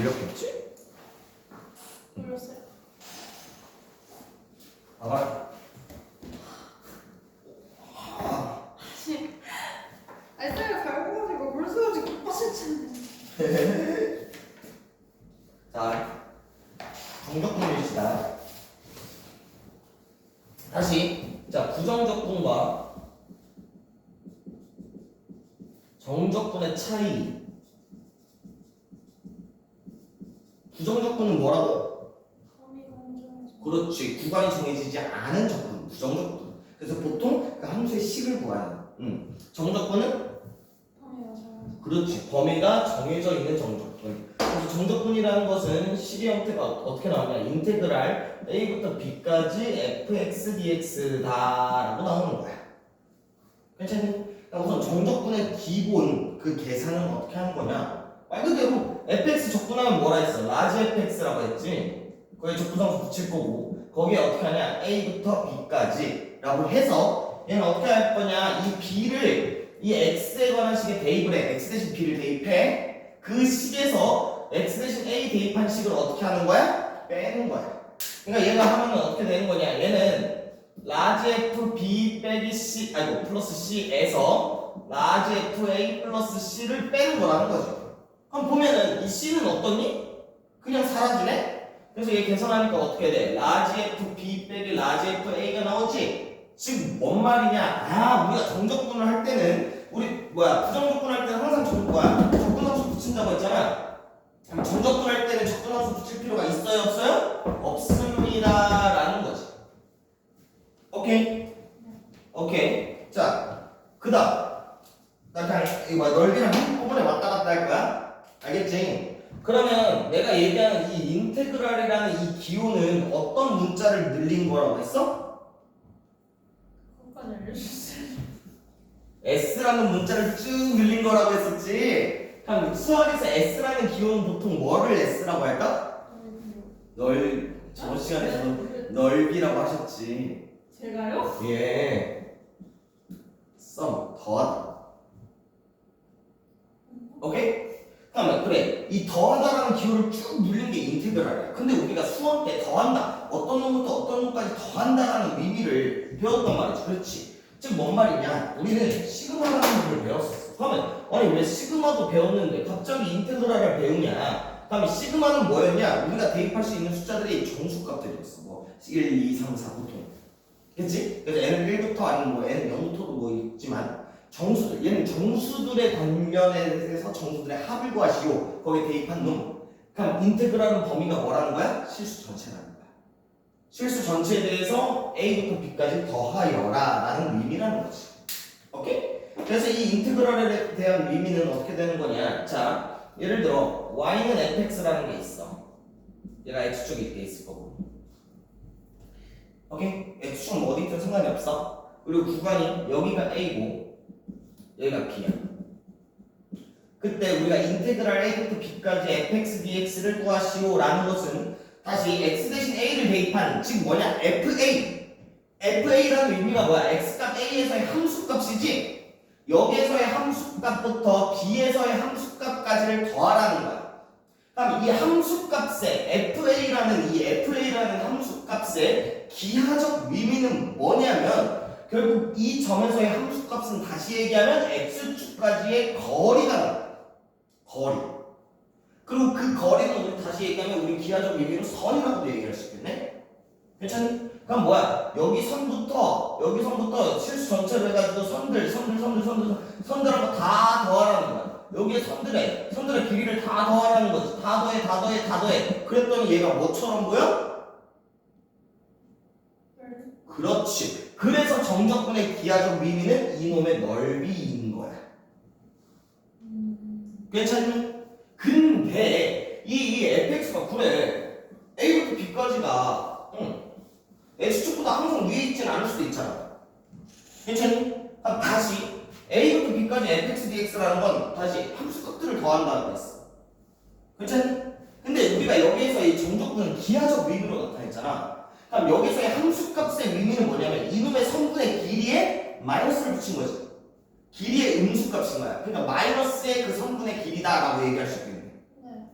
물렸겠지? 몰랐어요. 봐봐. 아니 쌤이 결국가지고 물 쏘가지고 빠졌잖아요. 자, 정적분일시다. 다시, 자, 부정적분과 정적분의 차이. 부정적분은 뭐라고? 범위가 정해져. 그렇지, 구간이 정해지지 않은 적분, 부정적분. 그래서 보통 그 함수의 식을 구하는. 정적분은 범위가 정해져. 그렇지, 범위가 정해져 있는 정적분. 그래서 정적분이라는 것은 식의 형태가 어떻게 나오냐? 인테그랄 a부터 b까지 fx dx다라고 나오는 거야. 괜찮니? 우선 정적분의 기본 그 계산은 어떻게 하는 거냐? 말 그대로 fx 적분하면 뭐라 했어? 라지 fx라고 했지? 거기에 적분상수 붙일 거고 거기에 어떻게 하냐? a부터 b까지 라고 해서 얘는 어떻게 할 거냐? 이 b를 이 x에 관한 식에 대입을 해. x 대신 b를 대입해. 그 식에서 x 대신 a 대입한 식을 어떻게 하는 거야? 빼는 거야. 그러니까 얘가 하면은 어떻게 되는 거냐? 얘는 라지 f b 빼기 c 아이고 플러스 c에서 라지 f a 플러스 c를 빼는 거라는 거죠. 그럼 보면은 이 c는 어떠니? 그냥 사라지네? 그래서 얘 계산하니까 어떻게 돼? 라지 f b 빼기 라지 f a가 나오지? 지금 뭔 말이냐? 우리가 정적분을 할 때는 부정적분 할 때는 항상 적분함수 붙인다고 했잖아. 정적분 할 때는 적분함수 붙일 필요가 있어요, 없어요? 없습니다 라는 거지. 오케이. 자, 그다음 나 그냥 이거 넓이랑 한꺼번에 왔다 갔다 할 거야. 알겠지? 그러면 내가 얘기하는 이 인테그랄이라는 이 기호는 어떤 문자를 늘린 거라고 했어? 그것까지 알려주세요. S라는 문자를 쭉 늘린 거라고 했었지. 그럼 수학에서 S라는 기호는 보통 뭐를 S라고 할까? 저번 시간에서 넓이라고 하셨지. 제가요? 예. 썸 더하다. 오케이? 그러면 그래 이 더하다라는 기호를 쭉 늘린 게 인테그랄이야. 근데 우리가 수학 때 더한다 어떤 놈부터 어떤 놈까지 더한다라는 의미를 배웠단 말이지. 그렇지? 즉 뭔 말이냐? 우리는 시그마라는 걸 배웠었어. 그러면 아니 왜 시그마도 배웠는데 갑자기 인테그랄을 배우냐? 그러면 시그마는 뭐였냐? 우리가 대입할 수 있는 숫자들이 정수값들이었어. 뭐 1, 2, 3, 4 보통. 그치? 그래서 n은 1부터 아니면 뭐 n은 0부터도 뭐 있지만 정수들, 얘는 정수들의 단면에서 정수들의 합을 구하시오. 거기에 대입한 놈. 그럼 인테그랄은 범위가 뭐라는 거야? 실수 전체라는 거야. 실수 전체에 대해서 a부터 b까지 더하여라 라는 의미라는 거지. 오케이? 그래서 이 인테그랄에 대한 의미는 어떻게 되는 거냐? 자, 예를 들어 y는 fx라는 게 있어. 얘가 x축이 이렇게 있을 거고. 오케이? x축은 어디 있든 상관이 없어. 그리고 구간이 여기가 a고 여기가 b야. 그때 우리가 인테그랄 a부터 b까지 fx dx를 구하시오 라는 것은 다시 x 대신 a를 대입한 즉 뭐냐? fa라는 의미가 뭐야? x값 a에서의 함수값이지 여기에서의 함수값부터 b에서의 함수값까지를 더하라는 거야. 그럼 이 함수값의 fa라는 함수값의 기하적 의미는 뭐냐면 결국 이 점에서의 함수값은 다시 얘기하면 x축까지의 거리가 나와. 거리. 그리고 그 거리는 우리 다시 얘기하면 우리 기하적 의미로 선이라고도 얘기할 수 있겠네? 괜찮니? 그럼 뭐야? 여기 선부터 실수 전체로 해가지고 선들하고 다 더하라는 거야. 여기에 선들의 길이를 다 더하라는 거지. 다 더해. 그랬더니 얘가 뭐처럼 보여? 그렇지. 그래서 정적분의 기하적 의미는 이놈의 넓이인 거야. 괜찮니? 근데 이 fx가 그래 a부터 b까지가 x축보다 항상 위에 있진 않을 수도 있잖아. 괜찮니? 그럼 다시 a부터 b까지 fx dx라는 건 다시 함수값들을 더한다는 거였어. 괜찮니? 근데 우리가 여기에서 이 정적분은 기하적 의미로 나타냈잖아. 그럼 여기서의 함수값의 의미는 뭐냐면 이놈의 성분의 길이에 마이너스를 붙인 거지. 길이의 음수값인 거야. 그러니까 마이너스의 그 성분의 길이다라고 얘기할 수 있겠네.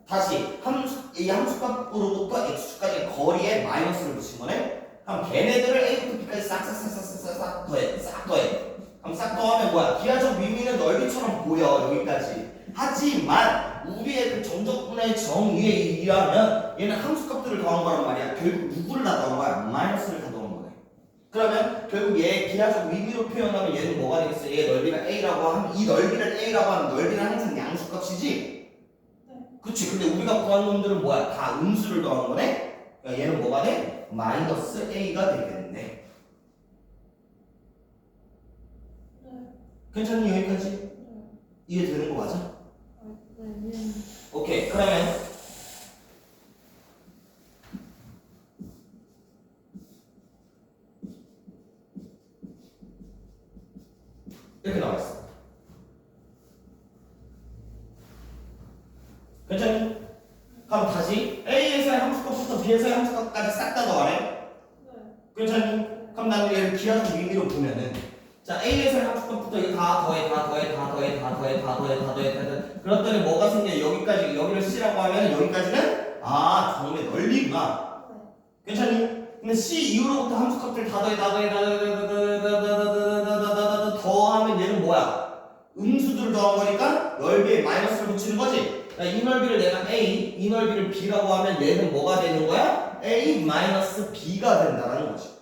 다시 이 함수값으로부터 x축까지 거리에 마이너스를 붙인 거네. 그럼 걔네들을 a부터 b까지 싹싹싹싹싹 더해. 싹 더해. 그럼 싹 더하면 뭐야? 기하적 의미는 넓이처럼 보여 여기까지. 하지만 우리의 그 정적분의 정의에 의하면 얘는 함수값들을 더한 거란 말이야. 결국 누구를 다 더한 거야? 마이너스를 다 더한 거네. 그러면 결국 얘 기하적 의미로 표현하면 얘는 뭐가 되겠어? 얘 넓이가 a라고 하면 이 넓이를 a라고 하면 넓이는 항상 양수값이지. 그치. 근데 우리가 구한 놈들은 뭐야? 다 음수를 더한 거네? 그러니까 얘는 뭐가 돼? 마이너스 a가 되겠네. 네. 괜찮니? 여기까지? 네. 이해되는 거 맞아? 네. 오케이. 그러면 이렇게 나와 있어. 괜찮니? 그럼 다시 A에서의 함수값부터 B에서의 함수값까지 싹 다 더하래. 네. 괜찮니? 그럼 나는 얘를 기하적 의미로 보면은 자 A에서의 함수값부터 이거 다 더해 그랬더니 뭐가 생겨? 여기까지 여기를 C라고 하면 여기까지는 정의 넓이구나. 괜찮니? 근데 C 이후로부터 함수값들 다 더하면 얘는 뭐야? 음수들을 더한 거니까 넓이에 마이너스를 붙이는 거지. 이 넓이를 내가 A, 이 넓이를 B라고 하면 얘는 뭐가 되는 거야? A 마이너스 B가 된다는 거지.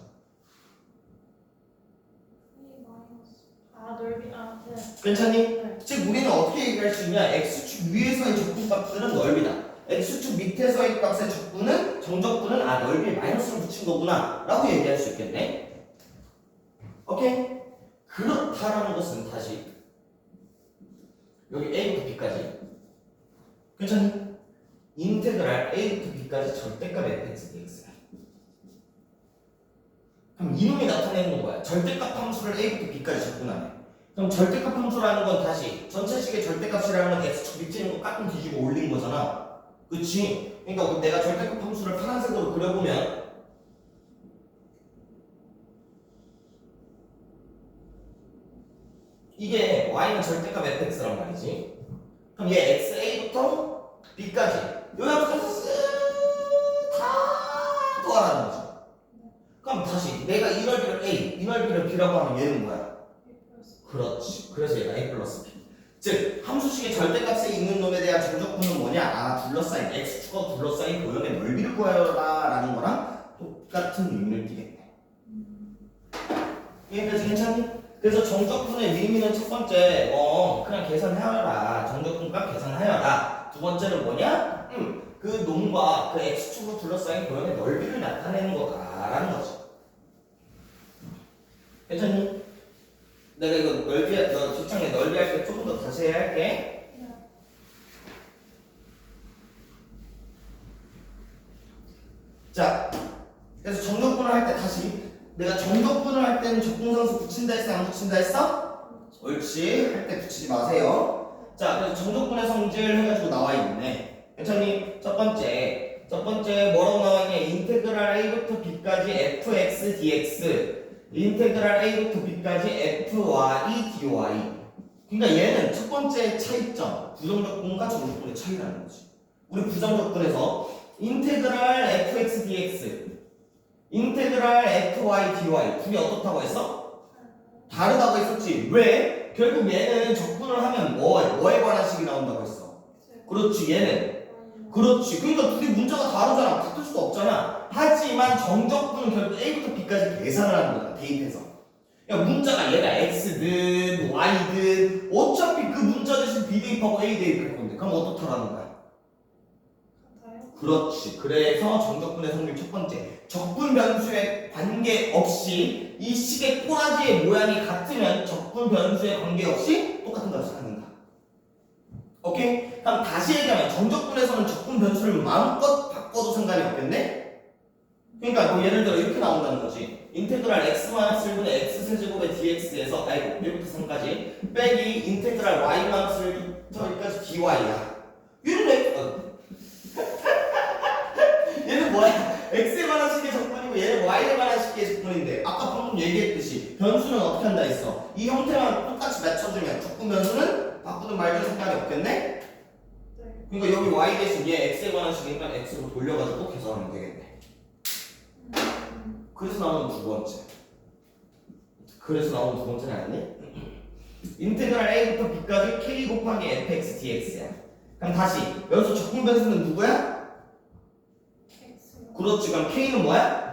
넓이 네. 괜찮니? 네. 즉 우리는 어떻게 얘기할 수 있냐? X축 위에서의 적분값들은 넓이다. X축 밑에서의 값의 적분은 정적분은 넓이에 마이너스를 붙인 거구나 라고 얘기할 수 있겠네. 오케이? 그렇다라는 것은 다시 여기 A부터 B까지 괜찮니? 인테그랄 A부터 B까지 절대값 fx dx야. 그럼 이놈이 나타내는 건 뭐야? 절대값 함수를 A부터 B까지 접근하네. 그럼 절대값 함수라는 건 다시 전체식의 절대값이라는 건 x축 밑에 있는 거 깎음 뒤지고 올린 거잖아. 그치? 그러니까 내가 절대값 함수를 파란색으로 그려보면 이게 y는 절대값 fx란 말이지. 그럼 얘 xa부터 b까지 여기 함수까지 다 더하라는 거지. 그럼 다시 내가 이 넓이를 a, 이 넓이를 b라고 하면 얘는 뭐야? 그렇지. 그래서 얘가 a 플러스 b. 즉 함수식의 절대값에 있는 놈에 대한 정적분은 뭐냐? 둘러싸인 x축과 둘러싸인 도형의 넓이를 구하여라라는 거랑 똑같은 의미를 띠겠네. 여기까지 괜찮니? 그래서 정적분의 의미는 첫 번째 그냥 계산하여라. 정적분값 계산하여라. 두 번째는 뭐냐? 그 놈과 그 x축으로 둘러싸인 도형의 넓이를 나타내는 거다라는 거지. 괜찮니? 내가 이거 너 뒷장에 넓이 할 때 조금 더 다시 해야 할게. 자, 그래서 정적분을 할 때 다시 내가 정적분을 할 때는 적분상수 붙인다 했어? 안 붙인다 했어? 옳지. 할 때 붙이지 마세요. 자, 그래서 정적분의 성질 해가지고 나와 있네. 괜찮니? 첫 번째 뭐라고 나와 있냐? 인테그랄 a부터 b까지 fx dx 인테그랄 a부터 b까지 fy dy. 그러니까 얘는 첫 번째 차이점 부정적분과 정적분의 차이라는 거지. 우리 부정적분에서 인테그랄 fx dx 인테그랄 fy dy 둘이 어떻다고 했어? 다르다고 했었지. 왜? 결국 얘는 적분을 하면 뭐에 관한 식이 나온다고 했어. 그렇지. 얘는 그렇지. 그러니까 둘이 문자가 다르잖아. 같을 수가 없잖아. 하지만 정적분은 결국 a부터 b까지 계산을 하는 거야. 대입해서. 야, 문자가 얘가 x든 y든 어차피 그 문자 대신 b 대입하고 a 대입할 건데 그럼 어떻다라는 거야? 그렇지. 그래서 정적분의 성질 첫 번째 적분 변수에 관계없이 이 식의 꼬라지의 모양이 같으면 적분 변수에 관계없이 똑같은 값을 갖는다. 오케이? 그럼 다시 얘기하면 정적분에서는 적분 변수를 마음껏 바꿔도 상관이 없겠네? 그러니까 뭐 예를 들어 이렇게 나온다는 거지. 인테그랄 x-1분의 x세제곱의 dx에서 1부터 3까지 빼기 인테그랄 y-1부터 1까지 dy야. 얘는 뭐야? x에 관한 식의 적분이고 얘는 y에 관한 식의 적분인데 아까 방금 얘기했듯이 변수는 어떻게 한다 했어? 이 형태만 똑같이 맞춰주면 적분 변수는 바꾸든 말든 상관이 없겠네? 그러니까 여기 y 대신 얘 x에 관한 식이니까 x로 돌려가지고 계산하면 되겠네. 그래서 나오는 두 번째. 그래서 나오는 두 번째는 아니네. 인테그랄 a부터 b까지 k 곱하기 fx dx야. 그럼 다시 여기서 적분 변수는 누구야? X. 그렇지. 그럼 k는 뭐야?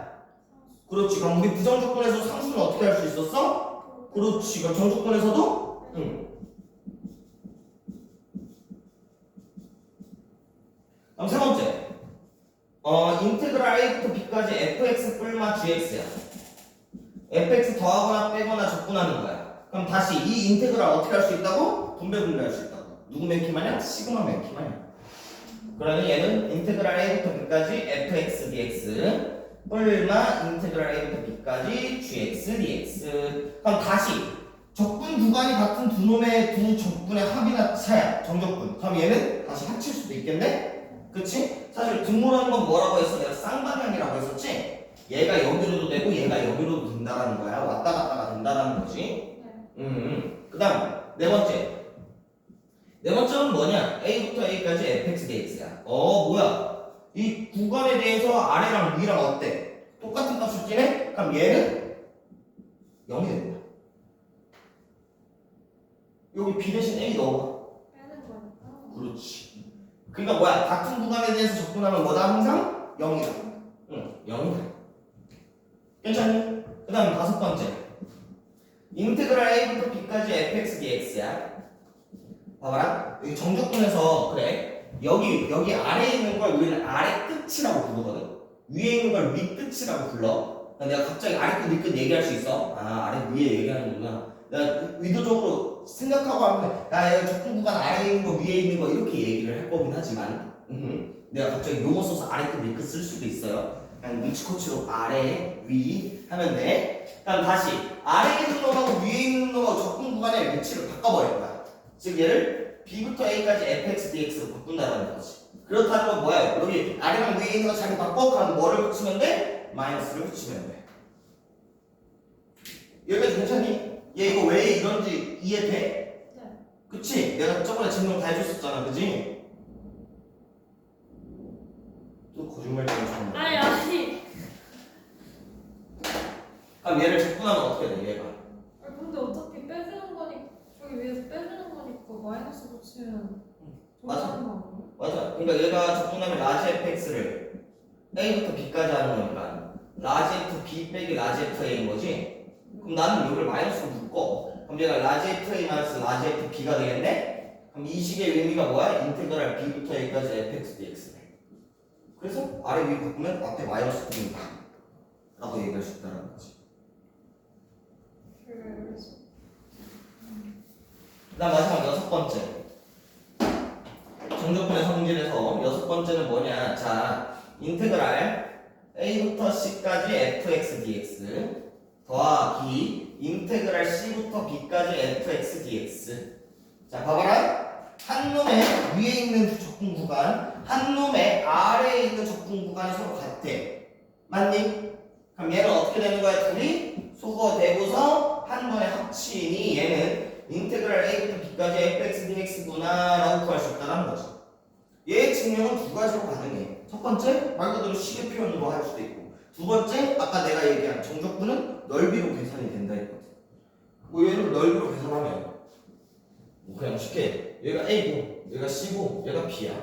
그렇지. 그럼 우리 부정조건에서 상수는 어떻게 할 수 있었어? 그렇지. 그럼 정조건에서도? 응. 그럼 세 번째. 인테그랄 a부터 b까지 fx 뿔마 gx야. fx 더하거나 빼거나 적분하는 거야. 그럼 다시 이 인테그랄 어떻게 할 수 있다고? 분배할 수 있다고. 누구 맨키마냐? 시그마 맨키마냐. 그러니 얘는 인테그랄 a부터 b까지 fx dx 뿔마 인테그랄 a부터 b까지 gx dx. 그럼 다시 적분 구간이 같은 두 놈의 두 적분의 합이나 차야. 정적분. 그럼 얘는 다시 합칠 수도 있겠네? 그치? 사실 등호라는 건 뭐라고 했어? 내가 쌍방향이라고 했었지? 얘가 여기로도 되고 얘가 여기로도 된다라는 거야. 왔다 갔다가 된다라는 거지. 그 다음 네 번째. 네 번째는 뭐냐? a부터 a까지 fx dx야. 뭐야? 이 구간에 대해서 아래랑 위랑 어때? 똑같은 값을 찌네? 그럼 얘는 0이 된다. 여기 b 대신 a 넣어봐. 빼는 거니까. 그렇지. 그러니까 뭐야? 같은 구간에 대해서 접근하면 뭐다? 항상 0이다. 응, 0이다. 괜찮니? 그 다음 다섯 번째. 인테그랄 a부터 b까지 fx dx야. 봐봐라. 여기 정적분에서 그래. 여기 아래에 있는 걸 우리는 아래 끝이라고 부르거든. 위에 있는 걸 위 끝이라고 불러. 그러니까 내가 갑자기 아래 끝, 위 끝 얘기할 수 있어. 아래 위에 얘기하는구나. 내가 의도적으로 생각하고 하면 야 여기 적분 구간 아래에 있는 거 위에 있는 거 이렇게 얘기를 할 거긴 하지만 내가 갑자기 용어 써서 아래 끝, 위 끝 쓸 수도 있어요. 그냥 눈치코치로 아래, 위 하면 돼. 그럼 다시 아래에 있는 놈하고 위에 있는 놈하고 적분 구간의 위치를 바꿔버릴 거야. 즉 얘를 b부터 a까지 fx dx로 바꾼다는 거지. 그렇다는 건 뭐야? 여기 아래랑 위에 있는 거 자기 바꿔. 그럼 뭐를 붙이면 돼? 마이너스를 붙이면 돼. 여기까지 괜찮니? 얘 이거 왜 이런지 이해돼? 네. 그치? 내가 저번에 증명 다 해줬었잖아. 그지? 또 거짓말 좀 쳐. 아니. 그럼 얘를 적분하면 어떻게 돼? 얘가 근데 어차피 빼주는 거니까 저기 위에서 빼주는 거니까 마이너스 붙이면 맞아. 돌아가는 거 아니에요? 맞아. 그러니까 얘가 적분하면 라지 fx를 a부터 b까지 하는 거니까 라지 f b 빼기 라지 f a인 거지? 그럼 나는 여기를 마이너스로 묶어. 그럼 얘가 라지 f a 마이너스 라지 f b가 되겠네? 그럼 이 식의 의미가 뭐야? 인테그랄 b부터 a까지 fx dx네. 그래서 아래 위 바꾸면 앞에 마이너스 붙는다 라고 얘기할 수 있다는 거지. 그래서 그 다음 마지막 여섯 번째. 정적분의 성질에서 여섯 번째는 뭐냐? 자, 인테그랄 a부터 c까지 fx dx 더하기 인테그랄 c부터 b까지 fx dx. 자, 봐봐라. 한 놈의 위에 있는 적분 구간, 한 놈의 아래에 있는 적분 구간이 서로 같아. 맞니? 그럼 얘는 어떻게 되는 거야? 둘이 소거되고서 한 번에 합치니 얘는 인테그랄 a부터 b까지 fx dx구나 라고 구할 수 있다는 거죠. 얘의 증명은 두 가지로 가능해. 첫 번째, 말 그대로 식의 표현으로 할 수도 있고, 두 번째, 아까 내가 얘기한 정적분은 넓이로 계산이 된다 했거든. 뭐 얘를 넓이로 계산하면 뭐 그냥 쉽게 얘가 a고 얘가 c고 얘가 b야.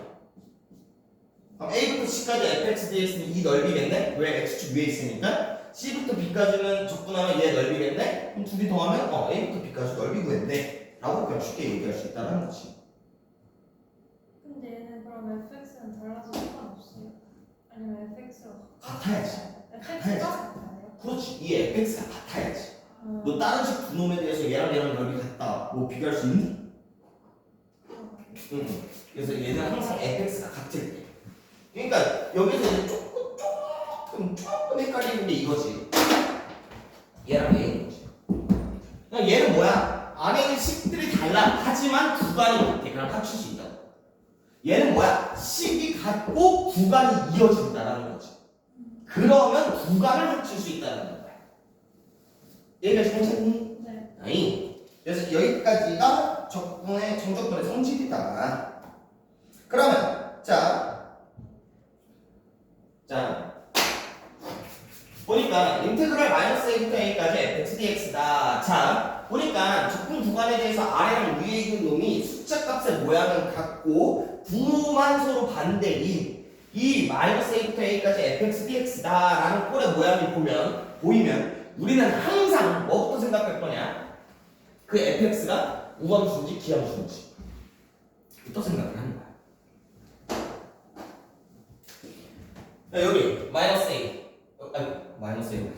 그럼 a부터 c까지 fx dx는 이 넓이겠네? 왜 x축 위에 있으니까? c부터 b까지는 적분하면 얘 넓이겠네? 그럼 둘이 더하면 a부터 b까지 넓이 구했네 라고 그냥 쉽게 얘기할 수 있다는 거지. 근데 얘는 그럼 fx는 달라서 상관없어요? 아니면 fx가 같아야지. fx가 같아요? 그렇지. 이 fx가 같아야지. 너 다른 식 두 놈에 대해서 얘랑 넓이 같다 뭐 비교할 수 있니? 응. 그래서 얘는 항상 fx가 같을 때. 그러니까 여기서 이제 조금 헷갈리는 게 이거지. 얘랑 얘인 거지. 그러니까 얘는 뭐야? 안에 있는 식들이 달라. 하지만 구간이 같아. 그럼 합칠 수 있다. 얘는 뭐야? 식이 같고 구간이 이어진다라는 거지. 그러면 구간을 합칠 수 있다는 거야. 여기까지 괜찮니? 네. 아니. 그래서 여기까지가 정적분의 성질이다. 그러면 자 보니까 인테그랄 마이너스 a부터 a까지 fx dx다. 자 보니까 적분 구간에 대해서 아래랑 위에 있는 놈이 숫자 값의 모양은 같고 부호만 서로 반대인 이 마이너스 a부터 a까지 fx dx다 라는 꼴의 모양이 보이면 우리는 항상 뭐부터 생각할 거냐? 그 fx가 우함수인지 기함수인지 부터 생각을 하는 거야. 자, 여기 마이너스 a 마이너스 a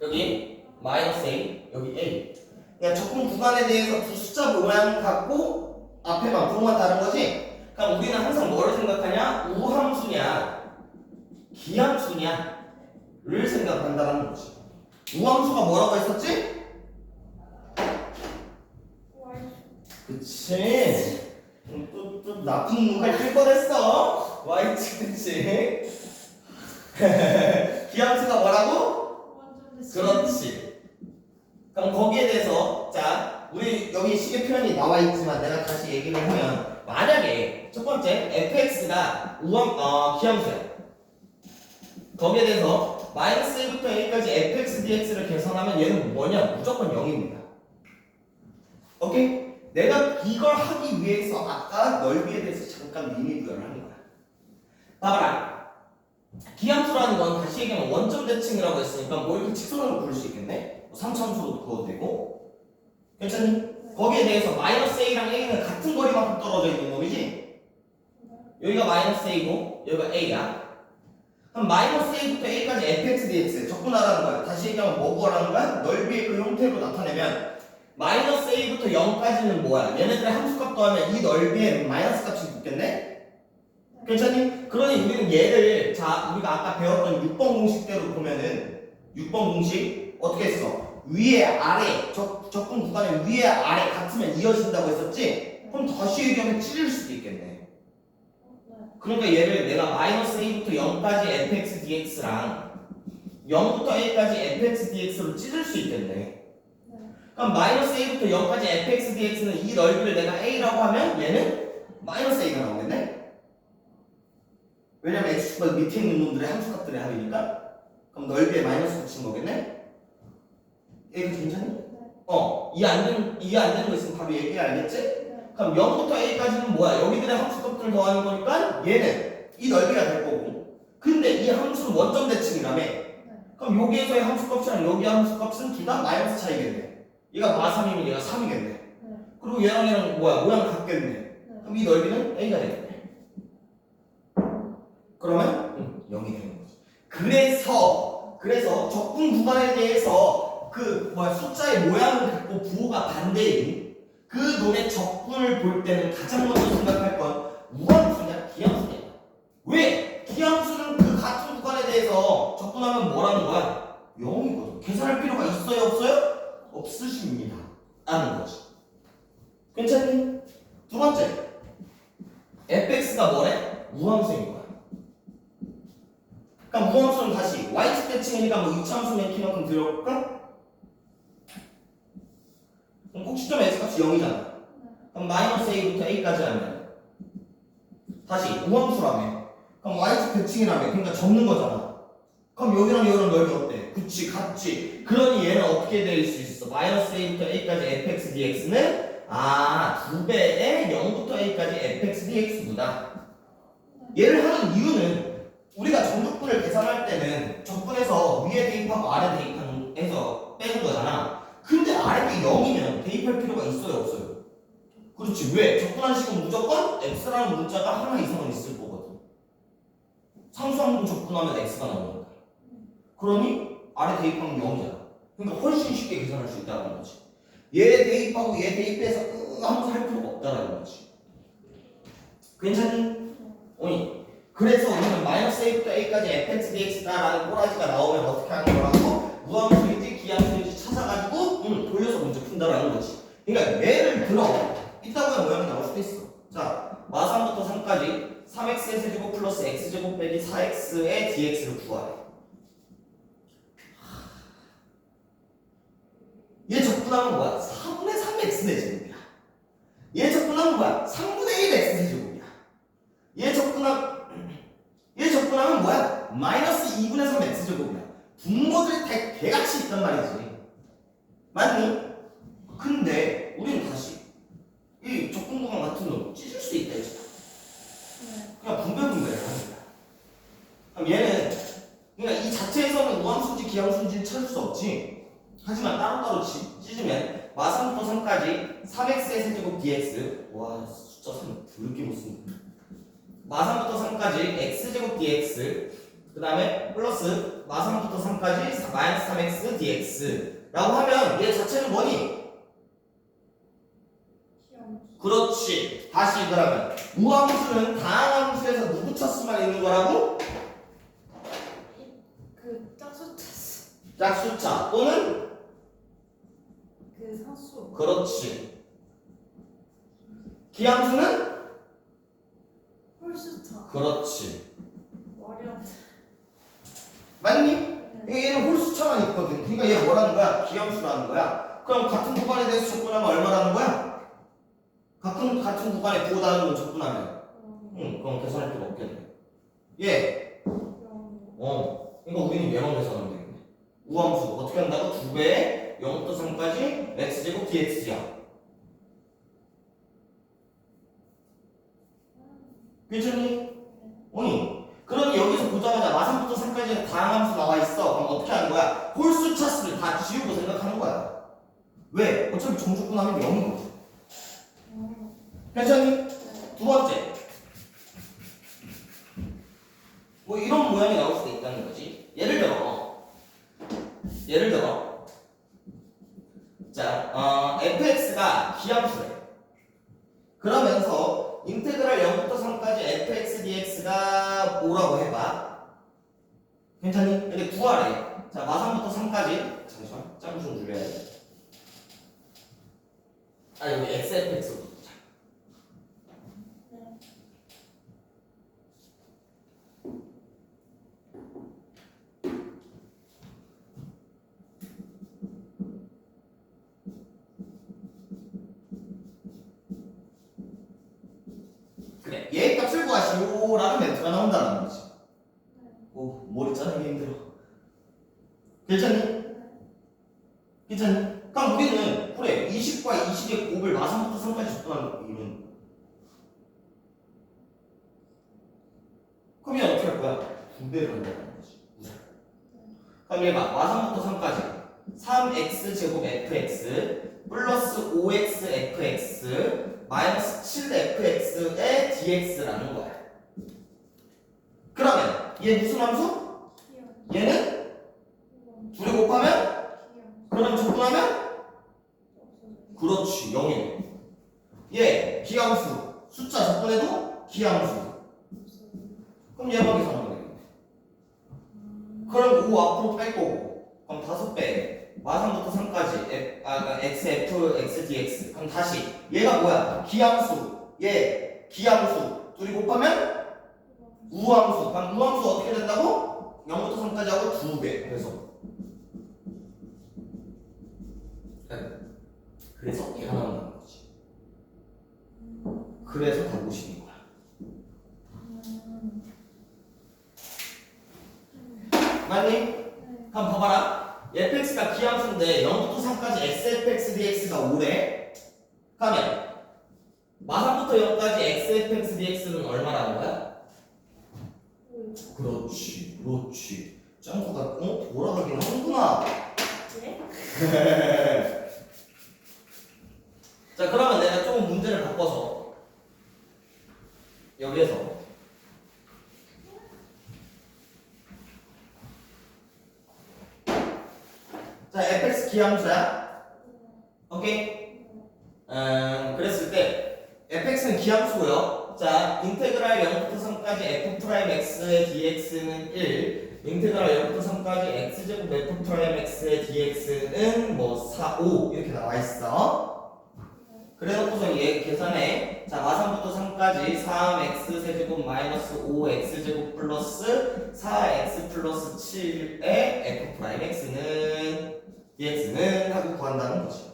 여기 마이너스 a 여기 a 그러니까 적분 구간에 대해서 두 숫자 모양 같고 앞에만 부호만 다른 거지. 그럼 우리는 항상 뭐를 생각하냐? 우함수냐 기함수냐를 생각한다는 거지. 우함수가 뭐라고 했었지? 그치. 또 나쁜 놈을 뜰 뻔했어. Y축 그치. 기함수가 뭐라고? 그렇지. 그럼 거기에 대해서 자 우리 여기 식의 표현이 나와 있지만 내가 다시 얘기를 하면 만약에 첫 번째 fx가 기함수야. 거기에 대해서 마이너스 1부터 a까지 fx dx를 계산하면 얘는 뭐냐? 무조건 0입니다. 오케이? 내가 이걸 하기 위해서 아까 넓이에 대해서 잠깐 미미 부여를 하는 거야. 봐봐라. 기함수라는 건 다시 얘기하면 원점 대칭이라고 했으니까 뭐 이렇게 직선으로 그릴 수 있겠네? 3차함수로도 그어도 되고. 괜찮니? 거기에 대해서 마이너스 a랑 a는 같은 거리만큼 떨어져 있는 놈이지? 여기가 마이너스 a고 여기가 a야. 그럼 마이너스 a부터 a까지 fx dx 적분하라는 거야. 다시 얘기하면 뭐 구하라는 거야? 넓이의 그 형태로 나타내면 마이너스 a부터 0까지는 뭐야? 얘네들의 함수값 더하면 이 넓이에 마이너스 값이 붙겠네? 괜찮니? 그러니 우리는 얘를 자 우리가 아까 배웠던 6번 공식대로 보면은 6번 공식 어떻게 했어? 위에 아래 적분 구간에 위에 아래 같으면 이어진다고 했었지? 그럼 다시 얘기하면 찢을 수도 있겠네. 그러니까 얘를 내가 마이너스 a부터 0까지 fx dx랑 0부터 a까지 fx dx로 찢을 수 있겠네. 그럼 마이너스 a부터 0까지 fx dx는 이 넓이를 내가 a라고 하면 얘는 마이너스 a가 나오겠네? 왜냐면 x축과 밑에 있는 놈들의 함수값들의 합이니까. 그럼 넓이에 마이너스 붙인 거겠네? 얘가 괜찮니? 이해 안 되는 거 있으면 바로 얘기해. 알겠지? 그럼 0부터 a까지는 뭐야? 여기들의 함수값들을 더하는 거니까 얘는 이 넓이가 될 거고. 근데 이 함수는 원점 대칭이라며. 그럼 여기에서의 함수값이랑 여기의 함수값은 둘 다 마이너스 차이겠네. 얘가 마3이면 얘가 3이겠네. 그리고 얘랑 뭐야? 모양 같겠네. 그럼 이 넓이는 a가 되겠네. 그러면 0이 되는 거지. 그래서 적분 구간에 대해서 그 숫자의 모양을 갖고 부호가 반대인 그 놈의 적분을 볼 때는 가장 먼저 생각할 건 우함수냐 기함수냐. 왜? 기함수는 그 같은 구간에 대해서 적분하면 뭐라는 거야? 0이거든. 계산할 필요가 있어요 없어요? 없으십니다. 라는 거지. 괜찮니? 두 번째 fx가 뭐래? 우함수인 거야. 그러니까 우함수는 다시 y축 대칭이니까 뭐 2차함수 낸 키만큼 들여볼까? 그럼 꼭 시점 x값이 0이잖아. 그럼 마이너스 a부터 a까지 하면 다시 우함수라며. 그럼 y축 대칭이라며. 그러니까 접는 거잖아. 그럼 여기랑 여기랑 넓이 어때? 그치 같지. 그러니 얘는 어떻게 될 수 있어? 마이너스 a부터 a까지 fx dx는 2배의 0부터 a까지 fx dx구나. 얘를 하는 이유는 우리가 정적분을 계산할 때는 적분에서 위에 대입하고 아래 대입해서 빼는 거잖아. 근데 아래 게 0이면 대입할 필요가 있어요 없어요? 그렇지. 왜? 적분한 식은 무조건 x라는 문자가 하나 이상은 있을 거거든. 상수항분 적분하면 x가 나오니까. 그러니 아래 대입하면 0이잖아. 그러니까 훨씬 쉽게 계산할 수 있다는 거지. 얘 대입하고 얘 대입해서 하면서 할 필요가 없다는 거지. 괜찮니? 그래서 우리는 마이너스 a부터 a까지 fx dx다라는 꼬라지가 나오면 어떻게 하는 거라고? 무함수인지 기함수인지 찾아가지고 돌려서 문제 푼다라는 거지. 그러니까 예를 들어 이따구의 모양이 나올 수도 있어. 자, 마3부터 3까지 3x의 세제곱 플러스 x제곱 빼기 4x의 dx를 구하래. 얘 적분하면 뭐야? 4분의 3x네 제곱이야. 얘 적분하면 접근하면 뭐야? 3분의 1 x제곱이야. 얘 접근하면 뭐야? 마이너스 2분의 3 x제곱이야. 분모들이 다 개같이 있단 말이지. 맞니? 근데 우리는 다시 이 접근 구간 같은 놈 찢을 수 있다 했잖아. 네. 그냥 분배분배를 하는 거야. 그럼 얘는 그러니까 이 자체에서는 우함수인지 기함수인지는 찾을 수 없지. 하지만 따로따로 찢으면 마3부터 3까지 3x의 세제곱 dx. 와 숫자 3 더럽게 못 쓴다. 마3부터 3까지 x제곱 dx, 그 다음에 플러스 마3부터 3까지 마이너스 3x dx 라고 하면 얘 자체는 뭐니? 귀여워. 그렇지. 다시 그러면 우함수는 다항함수에서 누구 차수만 있는 거라고? 그 짝수차수. 짝수차 또는? 그 상수. 그렇지. 기함수는? 홀수차. 그렇지. 머리 아파. 맞니? 네. 얘는 홀수차만 있거든. 그러니까 얘 뭐라는 거야? 기함수라는 거야. 그럼 같은 구간에 대해서 접근하면 얼마라는 거야? 같은 구간에 부호다는 건 접근하면 그럼 계산할 필요 없겠네. 예. 그러니까 우리는 얘만 계산하면 되겠네. 우함수 어떻게 한다고? 2배에 0부터 3까지 x제곱 dx야. 괜찮니? 아니 그러니 여기서 보자마자 마3부터 3까지는 다항함수 나와 있어. 그럼 어떻게 하는 거야? 홀수 차수를 다 지우고 생각하는 거야. 왜? 어차피 정조분하면 0이거든. 괜찮니? 두 번째, 뭐 이런 모양이 나올 수도 있다는 거지. 예를 들어 자, fx가 기함수래. 그러면서 인테그랄 0부터 3까지 fx dx가 뭐라고 해봐. 괜찮니? 근데 구하래. 자, 마3부터 3까지 잠시만 짱구 좀 줄여야 돼. 아 여기 xfx부터. 그래, 얘 값을 구하시오라는 멘트가 나온다는 거지. 오, 머리 짜내기 힘들어. 괜찮니? 괜찮니? 그럼 우리는 그래 20과 20의 곱을 마3부터 3까지 접근하는 이런. 그럼 얘 어떻게 할 거야? 2배를 한다는 거지. 그럼 얘가 마3부터 3까지 3x 제곱 fx 플러스 5x fx 마이너스 7fx의 dx라는 거야. 그러면 얘 무슨 함수? 얘는 둘이 곱하면? 그럼 적분하면? 그렇지, 0이네. 얘 기함수 숫자 적분해도 기함수. 그럼 얘만 계산하면 되겠네. 그럼 5 앞으로 뺄 거고, 그럼 5배 마3부터 3까지 x, f, x, dx. 그럼 다시 얘가 뭐야? 기함수. 얘 기함수. 둘이 곱하면 우함수. 그럼 우함수 어떻게 된다고? 0부터 3까지 하고 2배. 그래서 얘가 나온다는 거지. 그래서 다 보시는 거야. 맞니? 한번 봐봐라. fx가 기함수인데 0부터 3까지 xfx dx가 5래. 그러면 마3부터 0까지 xfx dx는 얼마라는 거야? 그렇지, 그렇지. 짱구가 돌아가긴 하는구나. 자, 그러면 내가 조금 문제를 바꿔서 여기에서 자, fx 기함수야. 오케이? 그랬을 때 fx는 기함수고요. 자, 인테그랄 0부터 3까지 f'x의 dx는 1, 인테그랄 0부터 3까지 x제곱 f'x의 dx는 뭐 4, 5 이렇게 나와 있어. 그래놓고서 얘 계산해. 자, 마3부터 3까지 3x 세제곱 마이너스 5x제곱 플러스 4x 플러스 7의 f'x는 dx는 하고 구한다는 거지.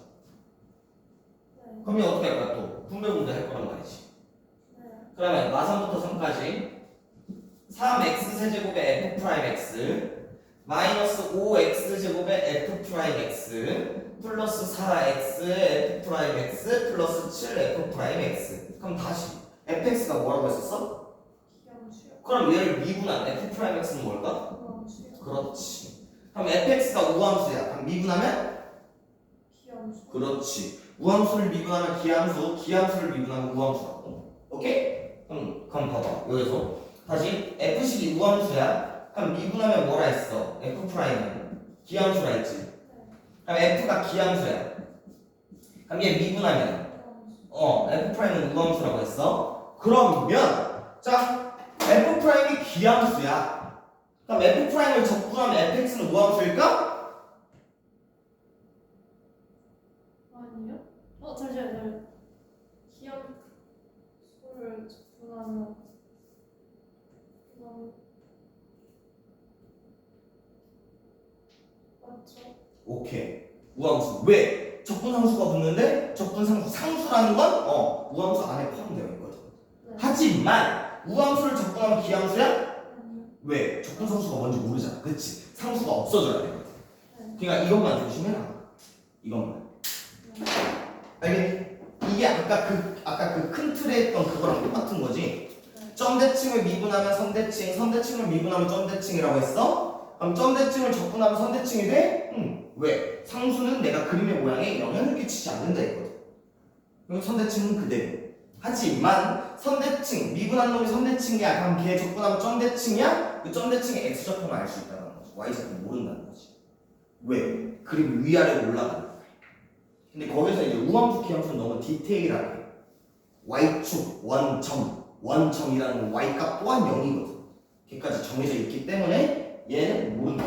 그럼 얘 어떻게 할까 또? 분배분배 할 거란 말이지. 네. 그러면 마삼부터 3까지 3x 세제곱의 f 프라임 x 마이너스 5x 제곱의 f 프라임 x 플러스 4x의 f 프라임 x 플러스 7f 프라임 x. 그럼 다시 fx가 뭐라고 했었어? 기함수요. 그럼 얘를 미분한 f 프라임 x는 뭘까? 우함수요. 그렇지. 그럼 fx가 우함수야. 그럼 미분하면? 기함수. 그렇지. 우함수를 미분하면 기함수, 기함수를 미분하면 우함수라고. 오케이? 그럼 봐봐. 여기서 다시 f식이 우함수야. 그럼 미분하면 뭐라 했어? f 프라임은 기함수라 했지. 그럼 f가 기함수야. 그럼 얘 미분하면 f 프라임은 우함수라고 했어. 그러면 자 f 프라임이 기함수야. 그럼 f 프라임을 적분하면 fx는 우함수일까? 아니요? 잠시만요. 기함수를 적분하면 맞죠? 오케이. 우함수. 왜? 적분상수가 붙는데 적분상수 상수라는 건 우함수 안에 포함되어 있거든. 네. 하지만 우함수를 적분하면 기함수야? 아니요. 왜? 적분상수가 뭔지 모르잖아. 그치? 상수가 없어져야 되거든. 네. 그러니까 이것만 조심해라. 이것만. 네. 알겠니? 이게 아까 그 큰 틀에 했던 그거랑 똑같은 거지. 네. 점대칭을 미분하면 선대칭, 선대칭을 미분하면 점대칭이라고 했어? 그럼 점대칭을 적분하면 선대칭이 돼? 왜? 상수는 내가 그림의 모양에 영향을 끼치지 않는다 했거든. 그럼 선대칭은 그대로. 하지만 선대칭, 미분한 놈이 선대칭이야. 그럼 걔 적분하면 점대칭이야? 그 점대칭의 x좌표만 알 수 있다는 거지. y좌표 모른다는 거지. 왜? 그림 위아래로 올라가는 거야. 근데 거기서 이제 우함수 기함수는 너무 디테일하게 y축, 원점이라는 건 y값 또한 0이거든. 걔까지 정해져 있기 때문에 얘는 모른다.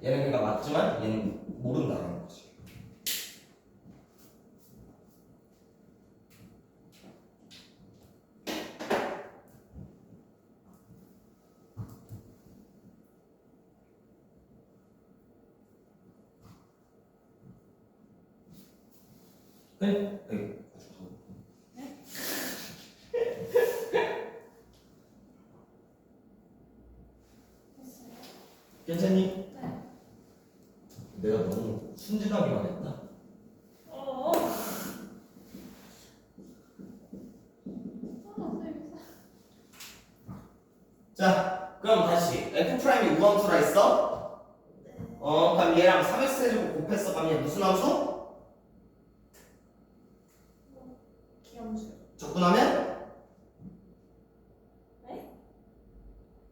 얘는 걔가 맞지만 얘는 모른다는 거지. 네? 네. 됐어요? 괜찮니? 네. 내가 너무 순진하기만 했다. 자, 그럼 다시 f 프라임이 우함수라 했어? 네. 그럼 얘랑 3x 세제곱 곱했어. 그럼 얘 무슨 함수? 기함수요. 적분하면?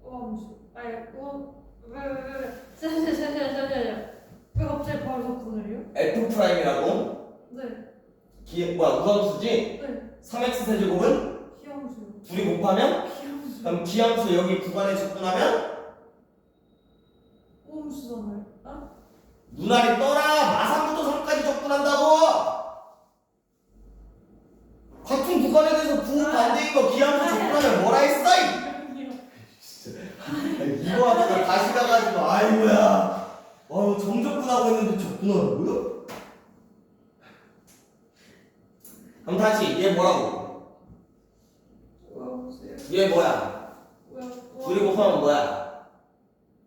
우함수. 아니 왜? 잠시만요. 왜 갑자기 바로 적분을요? f 프라임이라고? 네. 우함수지? 네. 3x 세제곱은? 기함수요. 둘이 곱하면? 기함수. 그럼 기함수 여기 구간에 적분하면? 우함수잖아요. 눈알이 떠라! 마삼부터 3까지 적분한다고! 같은 구간에 대해서 부반대인 거 기함수 적분하면 뭐라 했어? 이거 하다가 다시 가가지고 아이고야 정적분하고 했는데 적분하라고요? 그럼 다시 얘 뭐라고? 우함수요. 얘 뭐야? 둘이 곱하면 뭐야?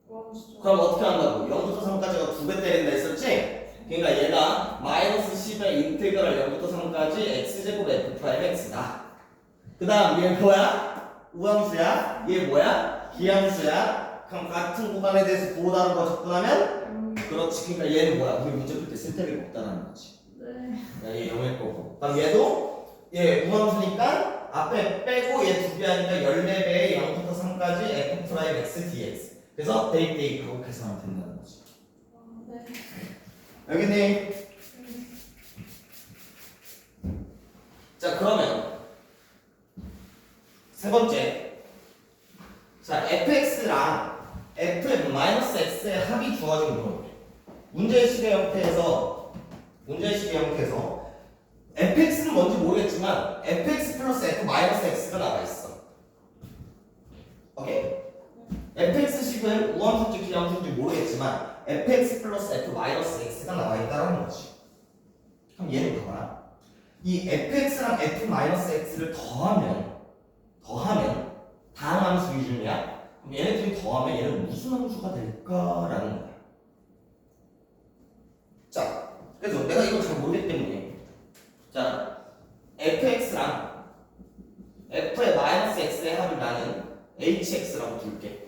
우함수죠. 그럼 어떻게 한다고? 0부터 3까지가 2배 때린다 했었지? 그러니까 얘가 마이너스 10의 인테그랄 0부터 3까지 x제곱 f 프라임 x다. 그 다음 얘 뭐야? 우함수야? 얘 뭐야? 기함수야? 그럼 같은 구간에 대해서 보다는 거 적분하면? 그렇지. 그러니까 얘는 뭐야? 우리 문제 풀 때 쓸데가 없다는 거지. 네. 야, 얘 0일 거고. 그럼 얘도 얘 우함수니까 앞에 빼고 얘 2배 하니까 14배의 0부터 3까지 f 프라임 x dx. 그래서 대입하고 계산하면 된다는 거지. 네. 알겠니? 자, 그러면 세 번째. 자, fx랑 f-x의 합이 주어진 거. 문제의식의 형태에서 fx는 뭔지 모르겠지만 fx 플러스 f-x가 나와 있어. 오케이? fx식은 우함수인지 기함수인지 모르겠지만 fx 플러스 f-x가 나와 있다는 거지. 그럼 얘는 봐봐라. 이 fx랑 f-x를 더하면 다음 함수 기준이야. 그럼 얘네들이 더하면 얘는 무슨 함수가 될까라는 거야. 자, 그래서 내가 이거 잘 모르기 때문에 자 fx랑 f의 마이너스 x의 합을 나는 hx라고 둘게.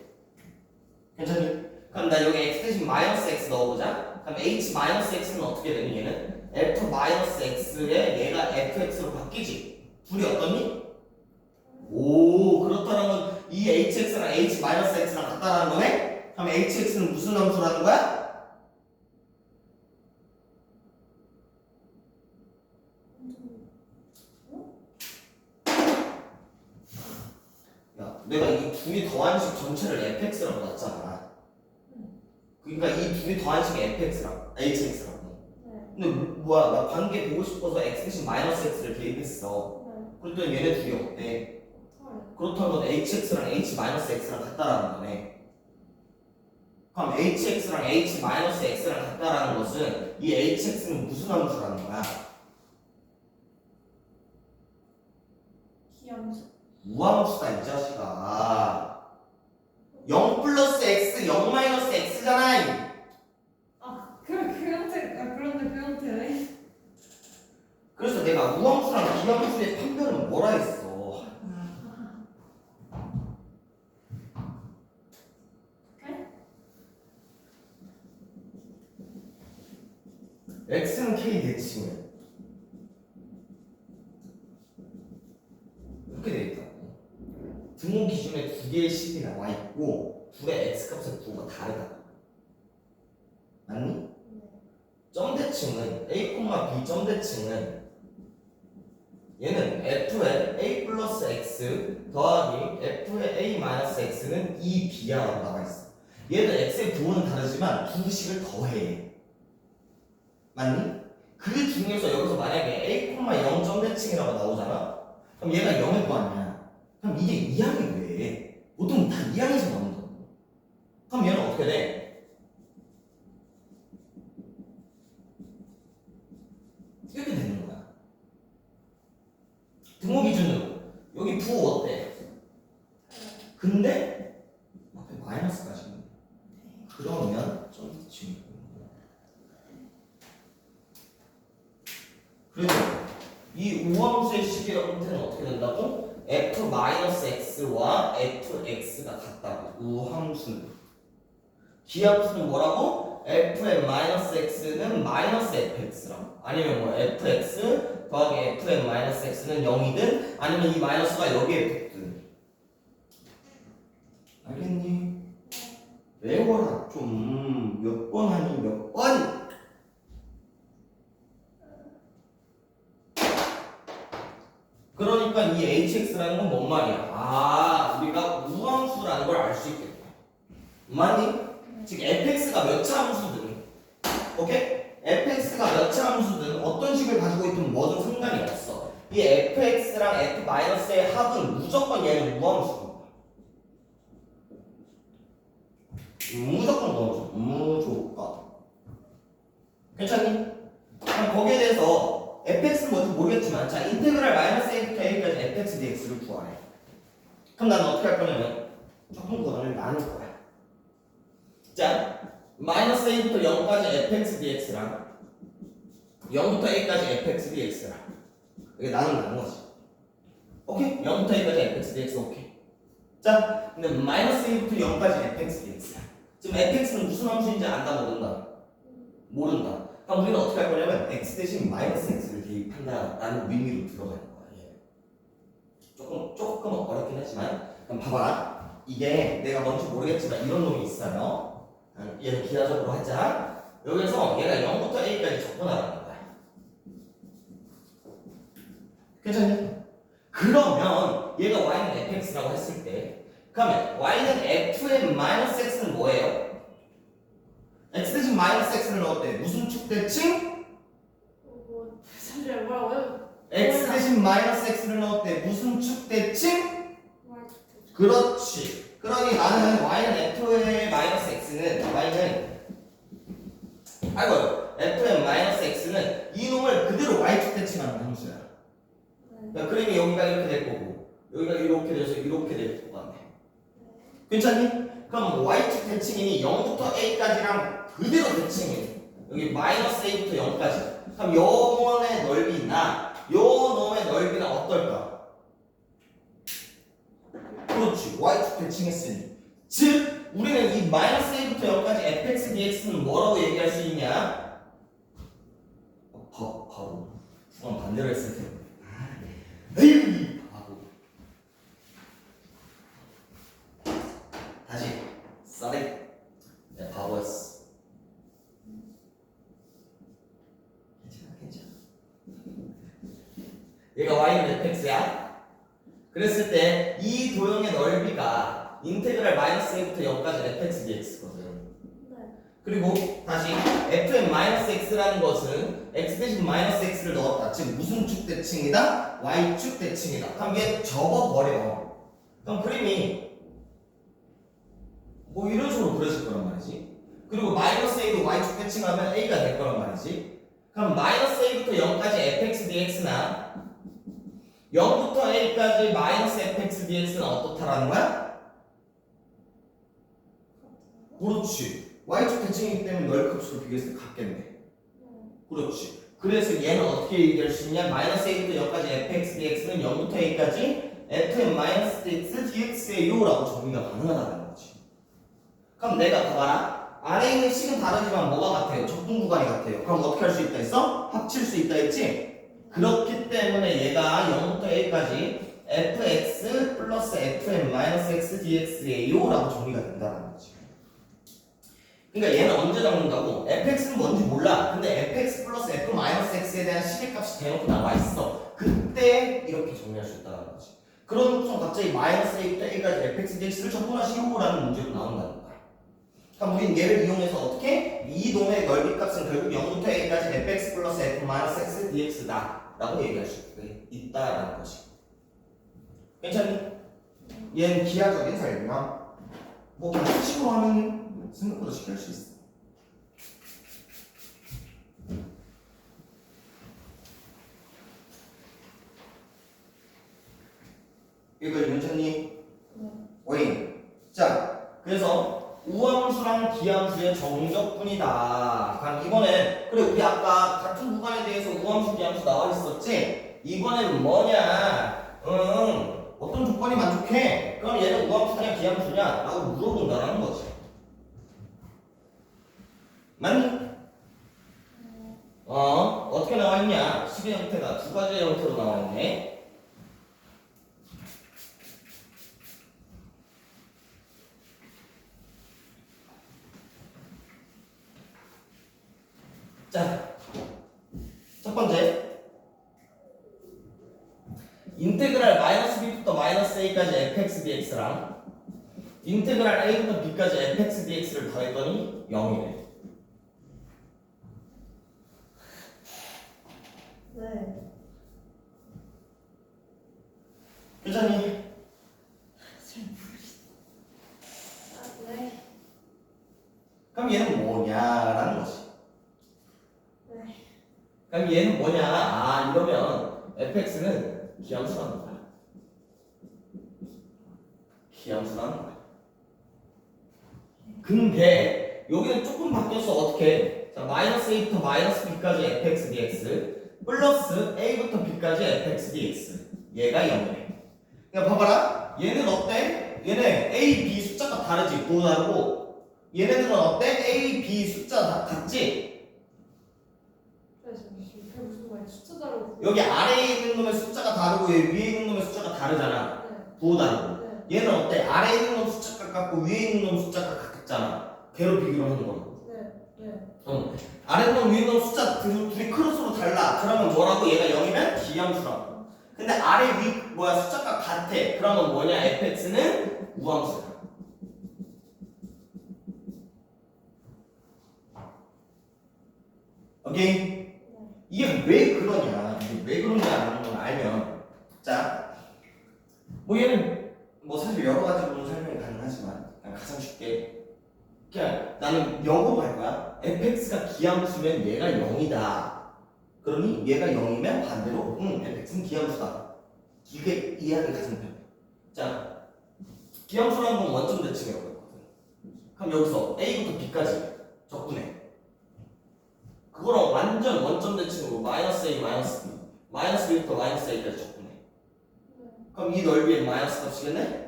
괜찮니? 그럼 나 여기 x 대신 마이너스 x 넣어보자. 그럼 h 마이너스 x는 어떻게 되니? 얘는 f 마이너스 x에 얘가 fx로 바뀌지. 둘이 어떠니? 오, 그렇다면 이 hx랑 h 마이너스 x랑 같다라는 거네? 그럼 hx는 무슨 함수라는 거야? 야, 내가 이 둘이 더한 식 전체를 fx라고 놨잖아. 그러니까 이 둘이 더한 식이 fx라고, hx라고. 근데 뭐야, 나 관계 보고 싶어서 x 대신 마이너스 x를 대입했어. 그랬더니 얘네 둘이 어때? 그렇다면 hx랑 h 마이너스 x랑 같다라는 거네. 그럼 hx랑 h 마이너스 x랑 같다라는 것은 이 hx는 무슨 함수라는 거야? 기함수. 우함수다 이 자식아. 0 플러스 x, 0 마이너스 x잖아. 그 형태. 그런데 그 형태네. 그래서 내가 우함수랑 기함수의 판별은 뭐라 했어? x는 k 대칭은 이렇게 돼 있다. 등호 기준에 두 개의 식이 나와 있고 둘의 x 값의 부호가 다르다. 맞니? 점대칭은 a, b 점대칭은 얘는 f의 a 플러스 x 더하기 f의 a 마이너스 x는 2b야라고 나와 있어. 얘는 x의 부호는 다르지만 두 식을 더해. 맞니? 그 중에서 여기서 만약에 a, 0 점대칭이라고 나오잖아? 그럼 얘가 0일 거 아니야. 그럼 이게 2항이 돼. 보통 다 2항에서 나온다고. 그럼 얘는 어떻게 돼? 이렇게 되는 거야. 등호 기준으로 여기 부호 어때? 근데 앞에 마이너스까지. 그러면 점대칭. 그래서 이 우함수의 식의 형태는 어떻게 된다고? f-x와 fx가 같다고. 우함수는. 기함수는 뭐라고? f의 마이너스 x는 마이너스 fx라고. 아니면 뭐 fx 더하기 f의 마이너스 x는 0이든 아니면 이 마이너스가 여기에 붙든. 알겠니? 외워라 좀. 몇 번 하니 몇 번? 그러니까 이 hx라는 건 뭔 말이야? 아, 우리가 우함수라는 걸 알 수 있겠다. 맞니? 즉 fx가 몇 차 함수든, 오케이? fx가 몇 차 함수든 어떤 식을 가지고 있든 뭐든 상관이 없어. 이 fx랑 f-의 합은 무조건 얘는 우함수인 거야. 무조건 넣어줘. 무조건. 괜찮니? 그럼 거기에 대해서 fx는 뭔지 모르겠지만 자 인테그랄 마이너스 a부터 a까지 fx dx를 구하래. 그럼 나는 어떻게 할 거냐면 조금 거를 나눌 거야. 자 마이너스 a부터 0까지 fx dx랑 0부터 a까지 fx dx랑 이게 나누는 거지. 오케이? 0부터 a까지 fx dx 오케이. 자 근데 마이너스 a부터 0까지 fx dx야. 지금 fx는 무슨 함수인지 안다 모른다? 모른다. 그럼 우리는 어떻게 할 거냐면 x 대신 마이너스 x를 대입한다라는 의미로 들어가는 거야. 얘. 조금 어렵긴 하지만 그럼 봐봐. 이게 내가 뭔지 모르겠지만 이런 놈이 있어요. 얘는 기하적으로 하자. 여기서 얘가 0부터 a까지 접근하라는 거야. 괜찮니? 그러면 얘가 y는 fx라고 했을 때 그러면 y는 f의 마이너스 x는 뭐예요? x 대신 마이너스 x를 넣을 때 무슨 축대칭? 잠시만 뭐라고요? x 대신 마이너스 x를 넣을 때 무슨 축대칭? 그렇지. 그러니 나는 y는 f의 마이너스 x는 f의 마이너스 x는 이 놈을 그대로 y 축대칭하는 함수야. 그러니까 그림이 여기가 이렇게 될 거고 여기가 이렇게 돼서 이렇게 될 것 같네. 괜찮니? 그럼 y축 대칭이니 0부터 a까지랑 그대로 대칭이니 여기 마이너스 a부터 0까지. 그럼 요 놈의 넓이나 요 놈의 넓이는 어떨까? 그렇지. y축 대칭했으니. 즉 우리는 이 마이너스 a부터 0까지 fx dx는 뭐라고 얘기할 수 있냐? 바보. 그건 반대로 했을 텐데. 에이 바보. 다시. 쏘리. 내가 바보였어. 괜찮아. 얘가 y는 fx야. 그랬을 때 이 도형의 넓이가 인테그랄 마이너스 a부터 0까지 fx dx거든. 네. 그리고 다시 fn 마이너스 x라는 것은 x 대신 마이너스 x를 넣었다. 즉 무슨 축 대칭이다? y축 대칭이다. 그럼 얘 접어버려. 그럼 그림이 뭐 이런 식으로 그려질 거란 말이지. 그리고 마이너스 a도 y축 대칭하면 a가 될 거란 말이지. 그럼 마이너스 a부터 0까지 fx dx나 0부터 a까지 마이너스 fx dx는 어떻다라는 거야? 그렇지. y축 대칭이기 때문에 넓이값으로 비교했을 때 같겠네. 그렇지. 그래서 얘는 어떻게 얘기할 수 있냐? 마이너스 a부터 0까지 fx dx는 0부터 a까지 fn 마이너스 dx dx예요 라고 정리가 가능하다는 거지. 그럼 내가 봐봐라. 안에 있는 식은 다르지만 뭐가 같아요? 적분 구간이 같아요. 그럼 어떻게 할 수 있다 했어? 합칠 수 있다 했지? 그렇기 때문에 얘가 0부터 a까지 fx 플러스 fn 마이너스 x dx예요 라고 정리가 된다는 거지. 그러니까 얘는 언제 잡는다고? fx는 뭔지 몰라. 근데 fx 플러스 f 마이너스 x에 대한 시계값이 대놓고 나와 있어. 그때 이렇게 정리할 수 있다는 거지. 그러고서 갑자기 마이너스 a부터 a까지 fx dx를 적분하시오라는 문제로 나온다는 거야. 그럼 우린 얘를 이용해서 어떻게? 이 놈의 넓이값은 결국 0부터 a까지 fx 플러스 f 마이너스 x dx다 라고 얘기할 수 있다라는 거지. 괜찮니? 얘는 기하적인 설명. 뭐 그냥 수식으로 하면 생각보다 쉽게 할 수 있어. 이거 괜찮니? 오인. 자, 그래서 우함수랑 기함수의 정적분이다. 그럼 이번엔 그래 우리 아까 같은 구간에 대해서 우함수 기함수 나와 있었지? 이번에는 뭐냐? 어떤 조건이 만족해? 그럼 얘는 우함수냐 기함수냐? 라고 물어본다는 거지. 맞니? 어떻게 나와 있냐? 식의 형태가 두 가지의 형태로 나와 있네. 자, 첫 번째 인테그랄 마이너스 b부터 마이너스 a까지 fx dx랑 인테그랄 a부터 b까지 fx dx를 더했더니 0이래. 네. 괜찮니? 네. 그럼 얘는 뭐냐라는 거지. 네. 그럼 얘는 뭐냐? 이러면 fx는 기함수라는 거야. 기함수라는 거야. 근데 여기는 조금 바뀌어서 어떻게? 자, 마이너스 a부터 마이너스 b까지 fx dx 플러스 a부터 b까지 fx dx 얘가 0이래. 그러니까 봐봐라. 얘는 어때? 얘는 a, b 숫자가 다르지? 뭐 다르고 얘네들은 어때? a, b 숫자 다 같지? 그래서 이게 무슨 말이야? 숫자 다르고. 여기 아래에 있는 놈의 숫자가 다르고 얘 위에 있는 놈의 숫자가 다르잖아. 네. 부호 다르고. 네. 얘는 어때? 아래에 있는 놈 숫자가 같고 위에 있는 놈 숫자가 같잖아. 걔로 비교를 하는 거야. 네. 네. 아래 놈 위에 놈 숫자 둘이 크로스로 달라. 그러면 뭐라고? 얘가 0이면 기함수라고. 근데 아래 위 숫자가 같아. 그러면 뭐냐? fx는 우함수야. 오케이? 이게 왜 그러냐? 이게 왜 그러냐라는 걸 알면, 자, 뭐 얘는 뭐 사실 여러 가지로 설명이 가능하지만 그냥 가장 쉽게 그냥 나는 0으로 갈 거야. fx가 기함수면 얘가 0이다. 그러니 얘가 0이면 반대로 fx는 기함수다. 이게 이해하기 가장 편해. 자, 기함수라는 건 원점 대칭이라고 했거든. 그럼 여기서 A부터 B까지 적분해. 그거랑 완전 원점 대칭으로 마이너스 A, 마이너스 B, 마이너스 B부터 마이너스 A까지 적분해. 그럼 이 넓이의 마이너스 값이겠네?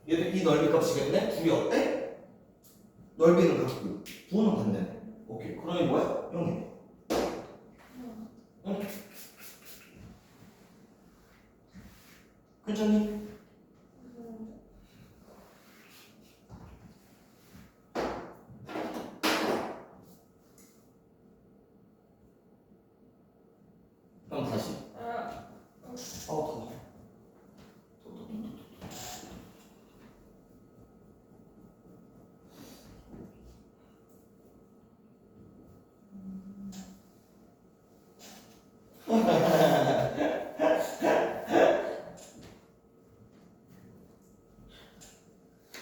얘도 이 넓이 값이겠네? 둘이 어때? 넓이는 같고 부호는 반대네. 오케이. 그러니 뭐야? 0이네. 응? 괜찮니? 그럼 다시. 더워.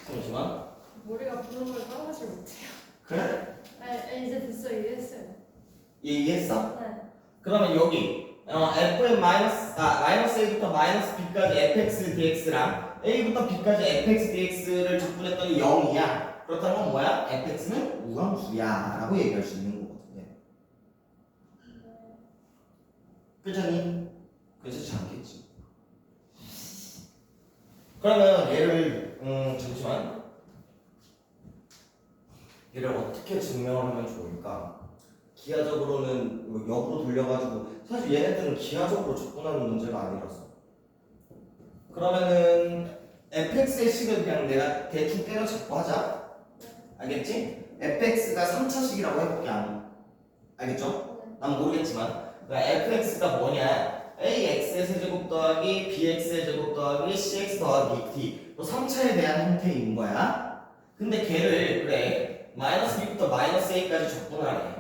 잠시만. 머리가 부는 걸 따라하지 못해요. 그래? 이제 됐어, 이해했어요. 이해했어? 네. 그러면 여기 fn 마이너스 a부터 마이너스 b까지 fx dx랑 a부터 b까지 fx dx를 적분했더니 0이야. 그렇다는 건 뭐야? fx는 우함수야 라고 얘기할 수 있는 거거든요. 그렇잖니? 그렇지 않겠지. 그러면 얘를 잠시만. 얘를 어떻게 증명을 하면 좋을까? 기하적으로는 뭐 역으로 돌려가지고 사실 얘네들은 기하적으로 접근하는 문제가 아니라서 그러면은 fx의 식을 그냥 내가 대충 때려잡고 하자. 알겠지? fx가 3차식이라고 해볼게. 알겠죠? 난 모르겠지만 그러니까 fx가 뭐냐 ax의 세제곱 더하기 bx의 제곱 더하기 cx 더하기 d 또 3차에 대한 형태인 거야. 근데 걔를 그래 마이너스 b부터 마이너스 a까지 적분하래.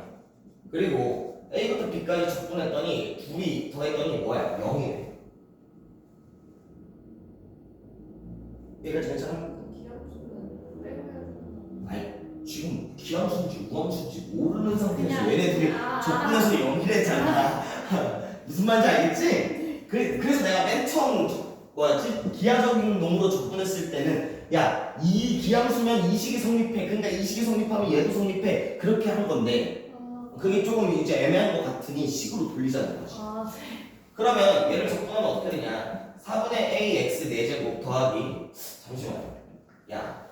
그리고 a부터 b까지 적분했더니 둘이 더했더니 뭐야? 0이래. 얘가 괜찮아? 기억수는 빼고요. 아니 지금 기함수인지 우함수인지 모르는 상태에서 그냥- 얘네들이 아. 적분해서 0이랬잖아. 무슨 말인지 알겠지? 그래서 내가 맨 처음 뭐였지? 기하적인 놈으로 접근했을 때는 야 이 기함수면 이 식이 성립해. 그러니까 이 식이 성립하면 얘도 성립해. 그렇게 한 건데 그게 조금 이제 애매한 것 같으니 식으로 돌리자는 거지. 네. 그러면 얘를 적분하면 어떻게 되냐? 4분의 ax 4제곱 더하기 잠시만. 야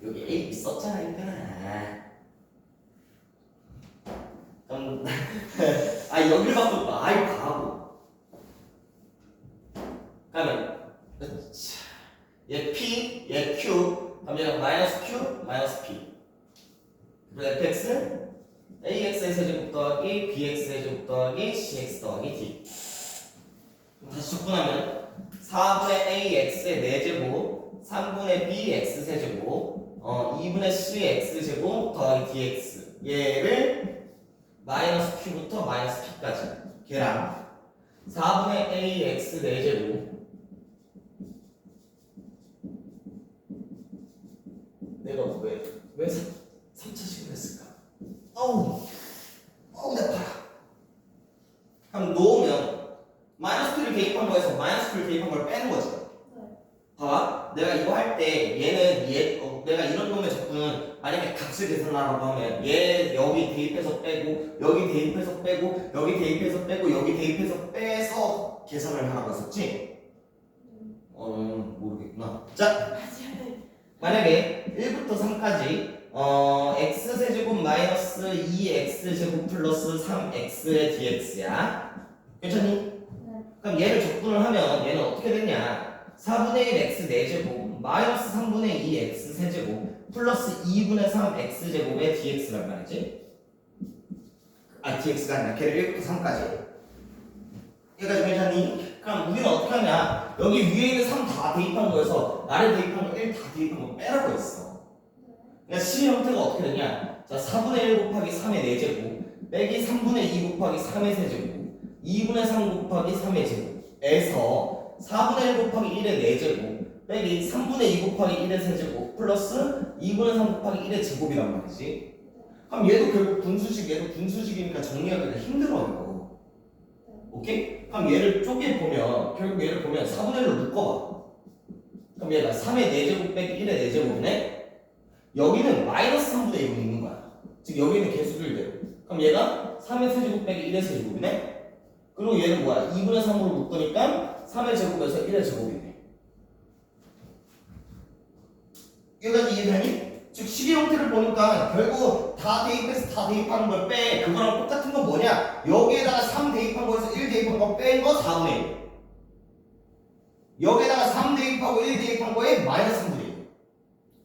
여기 a 있었잖아 얘들아. 그럼 여기를 바꿀까? 아이 바보. 그러면 얘 p, 얘 q, 그럼 얘가 마이너스 q, 마이너스 p. 그리고 fx는 ax의 세제곱 더하기 bx의 제곱 더하기 cx 더하기 d. 다시 접근하면 4분의 ax의 4제곱 3분의 bx 세제곱 2분의 cx 제곱 더하기 dx 얘를 마이너스 q부터 마이너스 p까지 걔랑 4분의 ax 4제곱 내가 왜 3차식을 했을까? 어우 내 팔아. 그럼 놓으면 마이너스 q를 대입한 거에서 마이너스 q를 대입한 걸 빼는 거지. 봐봐. 내가 이거 할 때 얘는 내가 이런 놈의 적분은 만약에 값을 계산하라고 하면 얘 여기 대입해서 빼고 여기 대입해서 빼고 여기 대입해서 빼고 여기 대입해서 빼서 계산을 하라고 했었지? 모르겠구나. 자 만약에 1부터 3까지 x세제곱 마이너스 2x제곱 플러스 3x의 dx야. 괜찮니? 그럼 얘를 적분을 하면 얘는 어떻게 됐냐? 4분의 1 x 4제곱 마이너스 3분의 2 x 세제곱 플러스 2분의 3 x제곱의 dx란 말이지. dx가 아니라 걔를 1부터 3까지. 얘가 괜찮니? 그럼 우리는 어떻게 하냐? 여기 위에 있는 3 다 대입한 거에서 아래 대입한 거 1 다 대입한 거 빼라고 했어. 그러니까 식 형태가 어떻게 되냐? 자, 4분의 1 곱하기 3의 4제곱 빼기 3분의 2 곱하기 3의 세제곱 2분의 3 곱하기 3의 제곱에서 4분의 1 곱하기 1의 4제곱 빼기 3분의 2 곱하기 1의 세제곱 플러스 2분의 3 곱하기 1의 제곱이란 말이지. 그럼 얘도 결국 분수식 얘도 분수식이니까 정리하기가 힘들어 이거. 오케이? 그럼 얘를 쪼개보면 결국 얘를 보면 4분의 1로 묶어봐. 그럼 얘가 3의 4제곱 빼기 1의 4제곱이네? 여기는 마이너스 3분의 1로 묶는 거야. 즉 여기 있는 개수들대로. 그럼 얘가 3의 세제곱 빼기 1의 세제곱이네? 그리고 얘는 뭐야? 2분의 3으로 묶으니까 3의 제곱에서 1의 제곱이네. 여기까지 이해되니? 즉 식의 형태를 보니까 결국 다 대입해서 다 대입하는 걸 빼. 그거랑 똑같은 건 뭐냐? 여기에다가 3 대입한 거에서 1 대입한 거 뺀 거 4분의 1. 여기에다가 3 대입하고 1 대입한 거에 마이너스 3분의 1.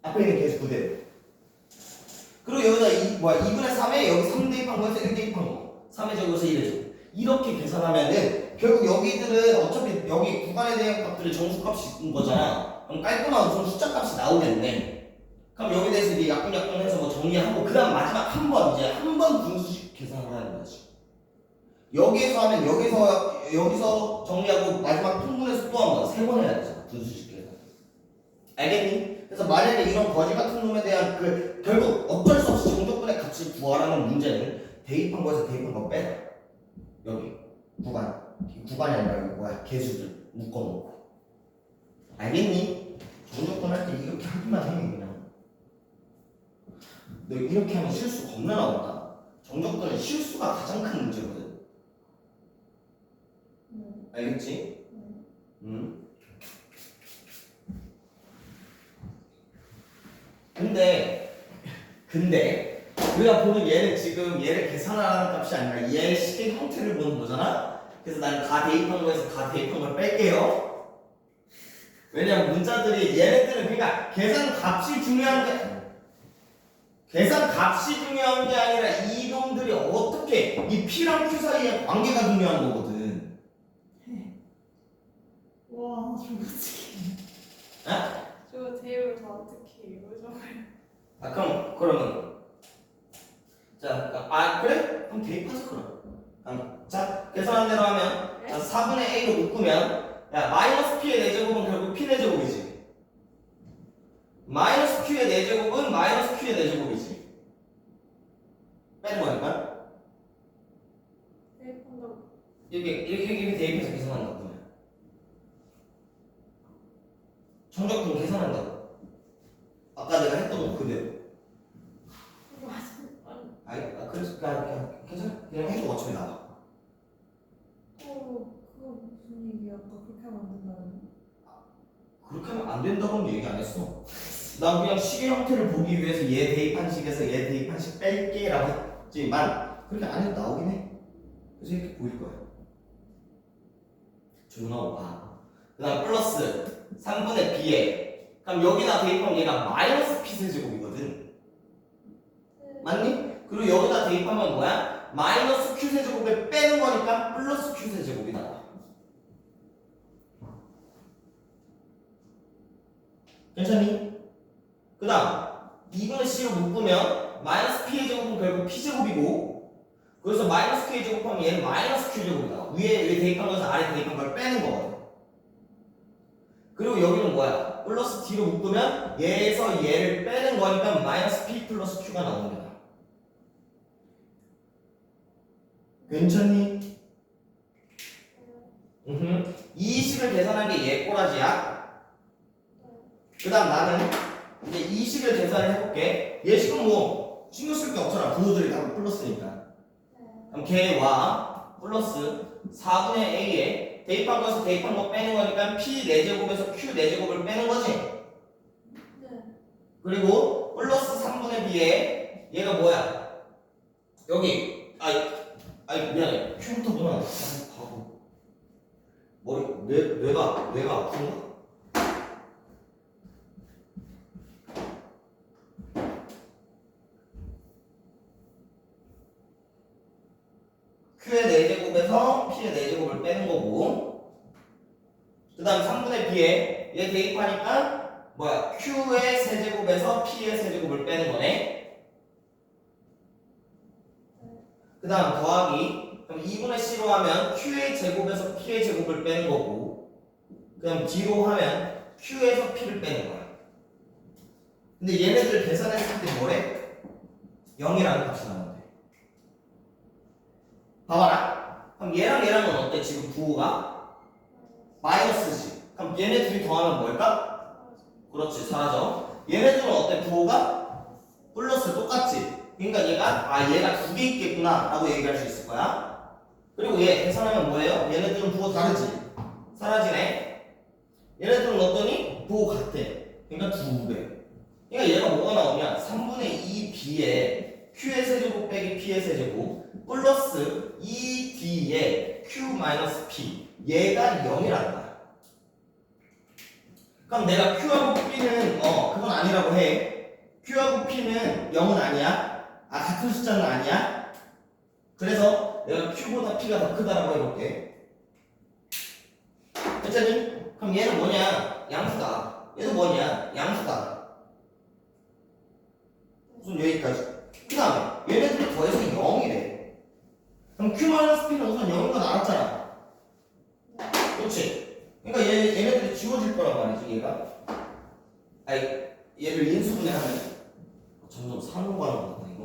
앞에 있는 개수 그대로. 그리고 여기다 2분의 3에 여기 3 대입한 거에서 1 대입한 거. 3의 제곱에서 1의 제곱. 이렇게 계산하면은 결국 여기들은 어차피 여기 구간에 대한 값들이 정수값인 거잖아. 그럼 깔끔한 우선 숫자값이 나오겠네. 그럼 여기 대해서 이제 약분해서 뭐 정리하고 그 다음 마지막 한 번 분수식 계산을 하는 거지. 여기에서 하면 여기서 정리하고 마지막 통분해서 또 한 번, 3번 해야 되잖아. 분수식 계산. 알겠니? 그래서 만약에 이런 거지 같은 놈에 대한 결국 어쩔 수 없이 정적분의 값을 구하라는 문제는 대입한 거에서 대입한 거 빼라. 여기 구간이 아니라 여기 뭐야 개수들 묶어놓고. 알겠니? 정적분 할 때 이렇게 하기만 해 그냥. 너 이렇게 하면 실수 겁나 나온다. 정적분은 실수가 가장 큰 문제거든. 알겠지? 근데 우리가 보는 얘는 지금 얘를 계산하는 값이 아니라 얘의 식의 형태를 보는 거잖아. 그래서 나는 다 대입한 거에서 다 대입한 걸 뺄게요. 왜냐면 문자들이 얘네들은 그러니까 계산 값이 중요한 게 아니라 이 놈들이 어떻게 이 P랑 Q 사이의 관계가 중요한 거거든. 와, 저거 어떻게? 아? 저거 대입을 다 어떻게 해요? 저걸? 그러면 자, 그래? 그럼 대입하자 그럼. 자, 계산한 대로 하면 자, 4분의 A로 묶으면 야, 마이너스 P의 4제곱은 결국 P 4제곱이지. 마이너스 Q의 4제곱은 마이너스 Q의 4제곱이지. 빼는 거니까. 대입한다고. 이렇게 대입해서 계산한다고 그러면. 정적분 계산한다고. 아까 내가 했던 거 그대로. 그래서 그냥 괜찮아? 그냥 해도 어차피 나와. 그거 무슨 얘기야? 아까 그렇게 하면 안 된다는. 그렇게 하면 안 된다고는 얘기 안 했어. 난 그냥 식의 형태를 보기 위해서 얘 대입한 식에서 얘 대입한 식 뺄게 라고 했지만 그렇게 안 해도 나오긴 해. 그래서 이렇게 보일 거야. 조용하고 봐. 그 다음 플러스 3분의 b에 그럼 여기다 대입하면 얘가 마이너스 p 세제곱이거든. 맞니? 그리고 여기다 대입하면 뭐야? 마이너스 q 세제곱에 빼는 거니까 플러스 q 세제곱이 나와. 괜찮니? 그 다음 2분의 c로 묶으면 마이너스 p의 제곱은 결국 p제곱이고 그래서 마이너스 q의 제곱하면 얘는 마이너스 q제곱이 나와. 위에 대입한 거에서 아래 대입한 걸 빼는 거거든. 그리고 여기는 뭐야? 플러스 d로 묶으면 얘에서 얘를 빼는 거니까 마이너스 p 플러스 q가 나오는 거야. 괜찮니? 이 식을 계산한 게 얘 꼬라지야. 그 다음 나는 이제 이 식을 계산을 해볼게. 얘 식은 뭐 신경 쓸 게 없잖아. 분수들이 다 플러스니까. 그럼 걔와 플러스 4분의 a에 대입한 것에서 대입한 거 빼는 거니까 p 4제곱에서 q 4제곱을 빼는 거지. 그리고 플러스 3분의 b에 얘가 뭐야? 여기 아이 미안해. 큐부터구나. 바보. 뇌가 아픈가? Q의 4제곱에서 P의 4제곱을 빼는 거고 그 다음 3분의 B에 얘 대입하니까 뭐야? Q의 세제곱에서 P의 세제곱을 빼는 거네. 그 다음 더하기 그럼 2분의 C로 하면 Q의 제곱에서 P의 제곱을 빼는 거고 그럼 D로 하면 Q에서 P를 빼는 거야. 근데 얘네들 계산했을 때 뭐래? 0이라는 값이 나오는데 봐봐라. 그럼 얘랑 얘랑은 어때? 지금 부호가 마이너스지. 그럼 얘네 둘이 더하면 뭘까? 그렇지, 사라져. 얘네들은 어때? 부호가 플러스 똑같지. 그러니까 얘가 두 개 있겠구나 라고 얘기할 수 있을 거야. 그리고 얘 계산하면 뭐예요? 얘네들은 부호 다르지. 사라지네. 얘네들은 넣었더니 부호 같아. 그러니까 2배. 그러니까 얘가 뭐가 나오냐? 3분의 2b에 q의 세제곱 빼기 p의 세제곱 플러스 2d에 q 마이너스 p. 얘가 0이라는 거야. 그럼 내가 q하고 p는 그건 아니라고 해. q하고 p는 0은 아니야. 같은 숫자는 아니야. 그래서 내가 q보다 p가 더 크다라고 해볼게. 됐잖니? 그럼 얘는 뭐냐? 양수다. 얘도 뭐냐? 양수다. 우선 여기까지. 그 다음에 얘네들이 더해서 0이래. 그럼 q-p는 우선 0인 건 알았잖아. 그렇지? 그러니까 얘네들이 지워질 거란 말이지, 얘가. 아니, 얘를 인수분해하면 점점 산으로 가는 것 같다, 이거.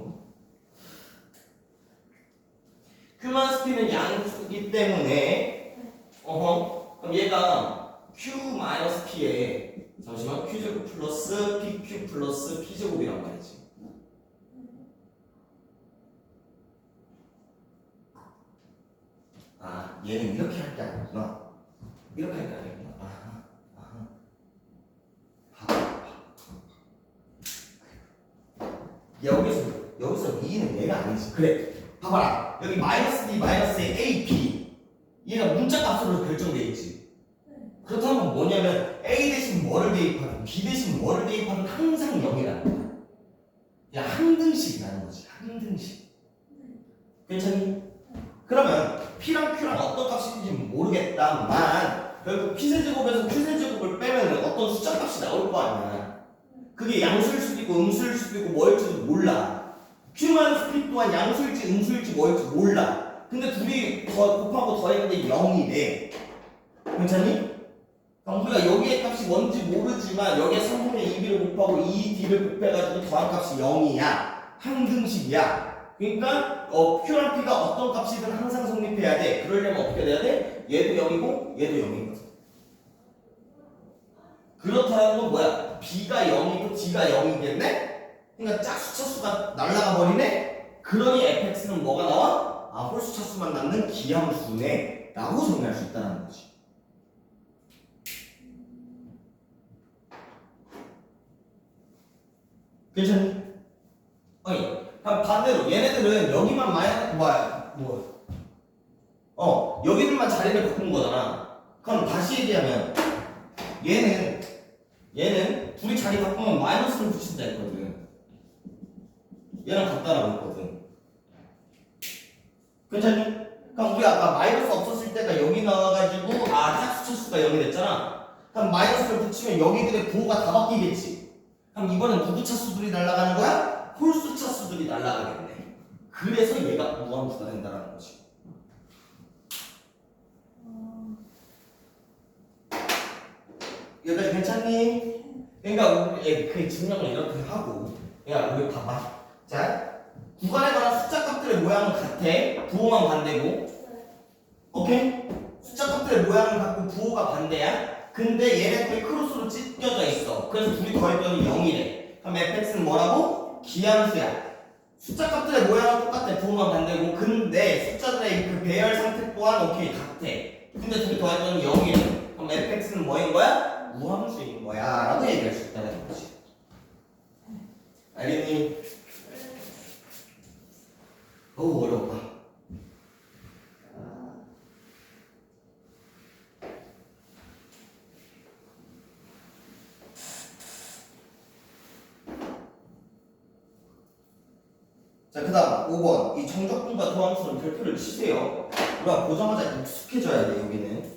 q-p는 양수이기 때문에 그럼 얘가 q-p에 잠시만 q제곱 플러스 pq 플러스 p제곱이란 말이지. 얘는 이렇게 할 게 아니구나. 이렇게 할 게 아니구나. 여기서 B는 얘가 아니지. 그래. 봐봐라. 여기 마이너스 D 마이너스의 A, B. 얘가 문자 값으로 결정돼 있지. 그렇다면 뭐냐면 A 대신 뭐를 대입하든 B 대신 뭐를 대입하든 항상 0이라는 거야. 그냥 한 등씩이라는 거지. 한 등씩. 괜찮니? 그러면 P랑 Q랑 어떤 값이 있는지 모르겠다만 결국 P세제곱에서 Q세제곱을 빼면 어떤 숫자 값이 나올 거 아니야. 그게 양수일 수도 있고 음수일 수도 있고 뭐일지도 몰라. Q-P 또한 양수일지 음수일지 뭐일지 몰라. 근데 둘이 곱하고 더했는데 0이래. 괜찮니? 그럼 우리가 여기의 값이 뭔지 모르지만 여기에 3분의 2b를 곱하고 2d를 곱해가지고 더한 값이 0이야. 한 등식이야. 그러니까 Q랑 P가 어떤 값이든 항상 성립해야 돼. 그러려면 어떻게 돼야 돼? 얘도 0이고 얘도 0인 거지. 그렇다는 건 뭐야? B가 0이고 D가 0이겠네? 그러니까 짝수차수가 날아가 버리네? 그러니 fx는 뭐가 나와? 홀수차수만 남는 기함수네 라고 정리할 수 있다는 거지. 괜찮니? 아니, 반대로 얘네들은 여기만 여기들만 자리를 바꾼 거잖아. 그럼 다시 얘기하면 얘는 둘이 자리 바꾸면 마이너스를 붙인다 했거든. 얘랑 같다라고 했거든. 괜찮니? 그럼 우리 아까 마이너스 없었을 때가 여기 나와가지고 짝수차수가 0이 됐잖아. 그럼 마이너스를 붙이면 여기들의 부호가 다 바뀌겠지. 그럼 이번엔 누구 차수들이 날아가는 거야? 홀수 차수들이 날아가겠네. 그래서 얘가 무함수가 된다는 거지. 여기까지 괜찮니? 그러니까 우리 그 증명을 이렇게 하고, 야 우리 봐봐. 자, 구간에 관한 숫자 값들의 모양은 같아. 부호만 반대고. 오케이? 숫자 값들의 모양은 같고 부호가 반대야. 근데 얘네들이 크로스로 찢겨져 있어. 그래서 둘이 더했더니 0이래. 그럼 fx는 뭐라고? 기함수야. 숫자 값들의 모양은 똑같아. 부호만 반대고. 근데 숫자들의 그 배열 상태 또한 오케이 같아. 근데 둘이 더했더니 0이래. 그럼 fx는 뭐인 거야? 무함수인 거야 라고 얘기할 수 있다는 거지. 알겠니? 어우 어려웠다. 자, 그 다음 5번 이 정적분과 도함수는 별표를 치세요. 우리가 보자마자 익숙해져야 돼. 여기는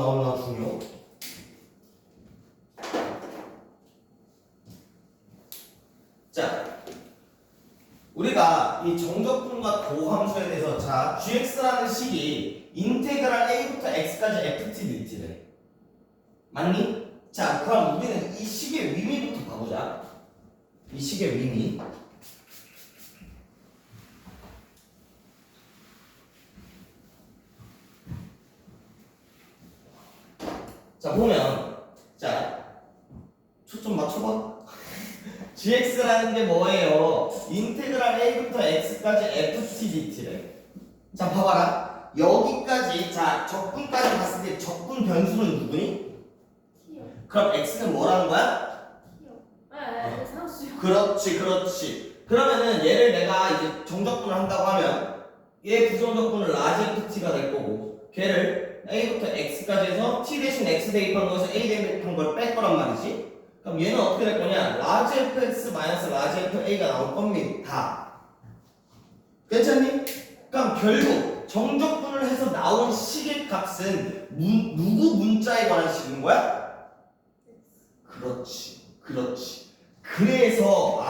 겁나 중요. 자, 우리가 이 정적분과 도함수에 대해서 자 gx라는 식이 인테그랄 a부터 x까지 ft dt래. 맞니? 자, 그럼 우리는 이 식의 의미부터 봐보자. 이 식의 의미. 자 보면 자 초점 맞춰봐. gx라는 게 뭐예요? 인테그랄 a부터 x까지 ftdt래. 자 봐봐라. 여기까지 자 적분까지 봤을 때 적분 변수는 누구니? T요. 그럼 x는 뭐라는 거야? T요. 네, 상수요. 그렇지. 그러면은 얘를 내가 이제 정적분을 한다고 하면 얘 부정적분은 라지 ft가 될 거고 걔를 a부터 x까지 해서 t 대신 x 대입한 거에서 a 대입한 걸 뺄 거란 말이지. 그럼 얘는 어떻게 될 거냐? 라지 fx 마이너스 라지 fa가 나올 겁니다. 괜찮니? 그럼 결국 정적분을 해서 나온 식의 값은 누구 문자에 관한 식인 거야? 그렇지. 그래서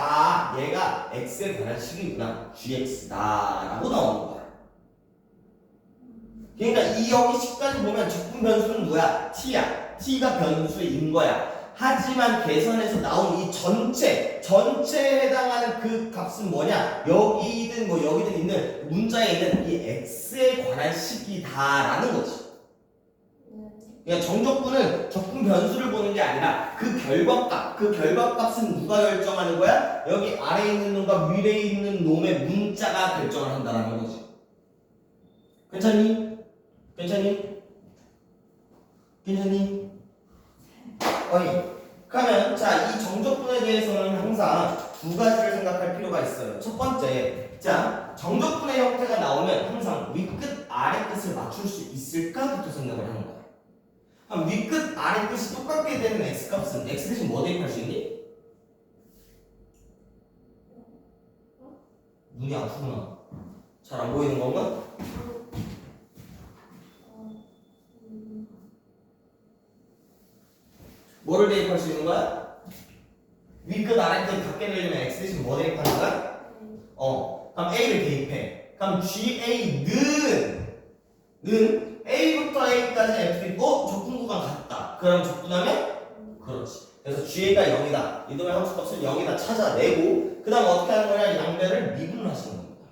얘가 x에 관한 식이구나. gx다라고 나오는 거야. 그러니까 이 여기 식까지 보면 적분 변수는 뭐야? t야. t가 변수인 거야. 하지만 계산에서 나온 이 전체에 해당하는 그 값은 뭐냐? 여기든 뭐 여기든 있는 문자에 있는 이 x에 관한 식이다라는 거지. 그러니까 정적분은 적분 변수를 보는 게 아니라 그 결과값은 누가 결정하는 거야? 여기 아래에 있는 놈과 위에 있는 놈의 문자가 결정을 한다는 거지. 괜찮니? 어이. 그러면 자, 이 정적분에 대해서는 항상 두 가지를 생각할 필요가 있어요. 첫 번째, 자, 정적분의 형태가 나오면 항상 위끝 아래 끝을 맞출 수 있을까부터 생각을 하는 거야. 그럼 위끝 아래 끝이 똑같게 되는 x값은 x 대신 뭐 대입할 수 있니? 눈이 아프구나. 잘 안 보이는 건가? 뭐를 대입할 수 있는 거야? 위끝 아래끝 같게 되려면 x 대신 뭐 대입하는 거야? 그럼 a를 대입해. 그럼 ga는 a부터 a까지 f 적분 구간 같다. 그럼 적분하면? 그렇지. 그래서 ga가 0이다. 이놈의 함수값을 0이다 찾아내고 그 다음 어떻게 하는 거냐? 양배를 미분하시는 겁니다.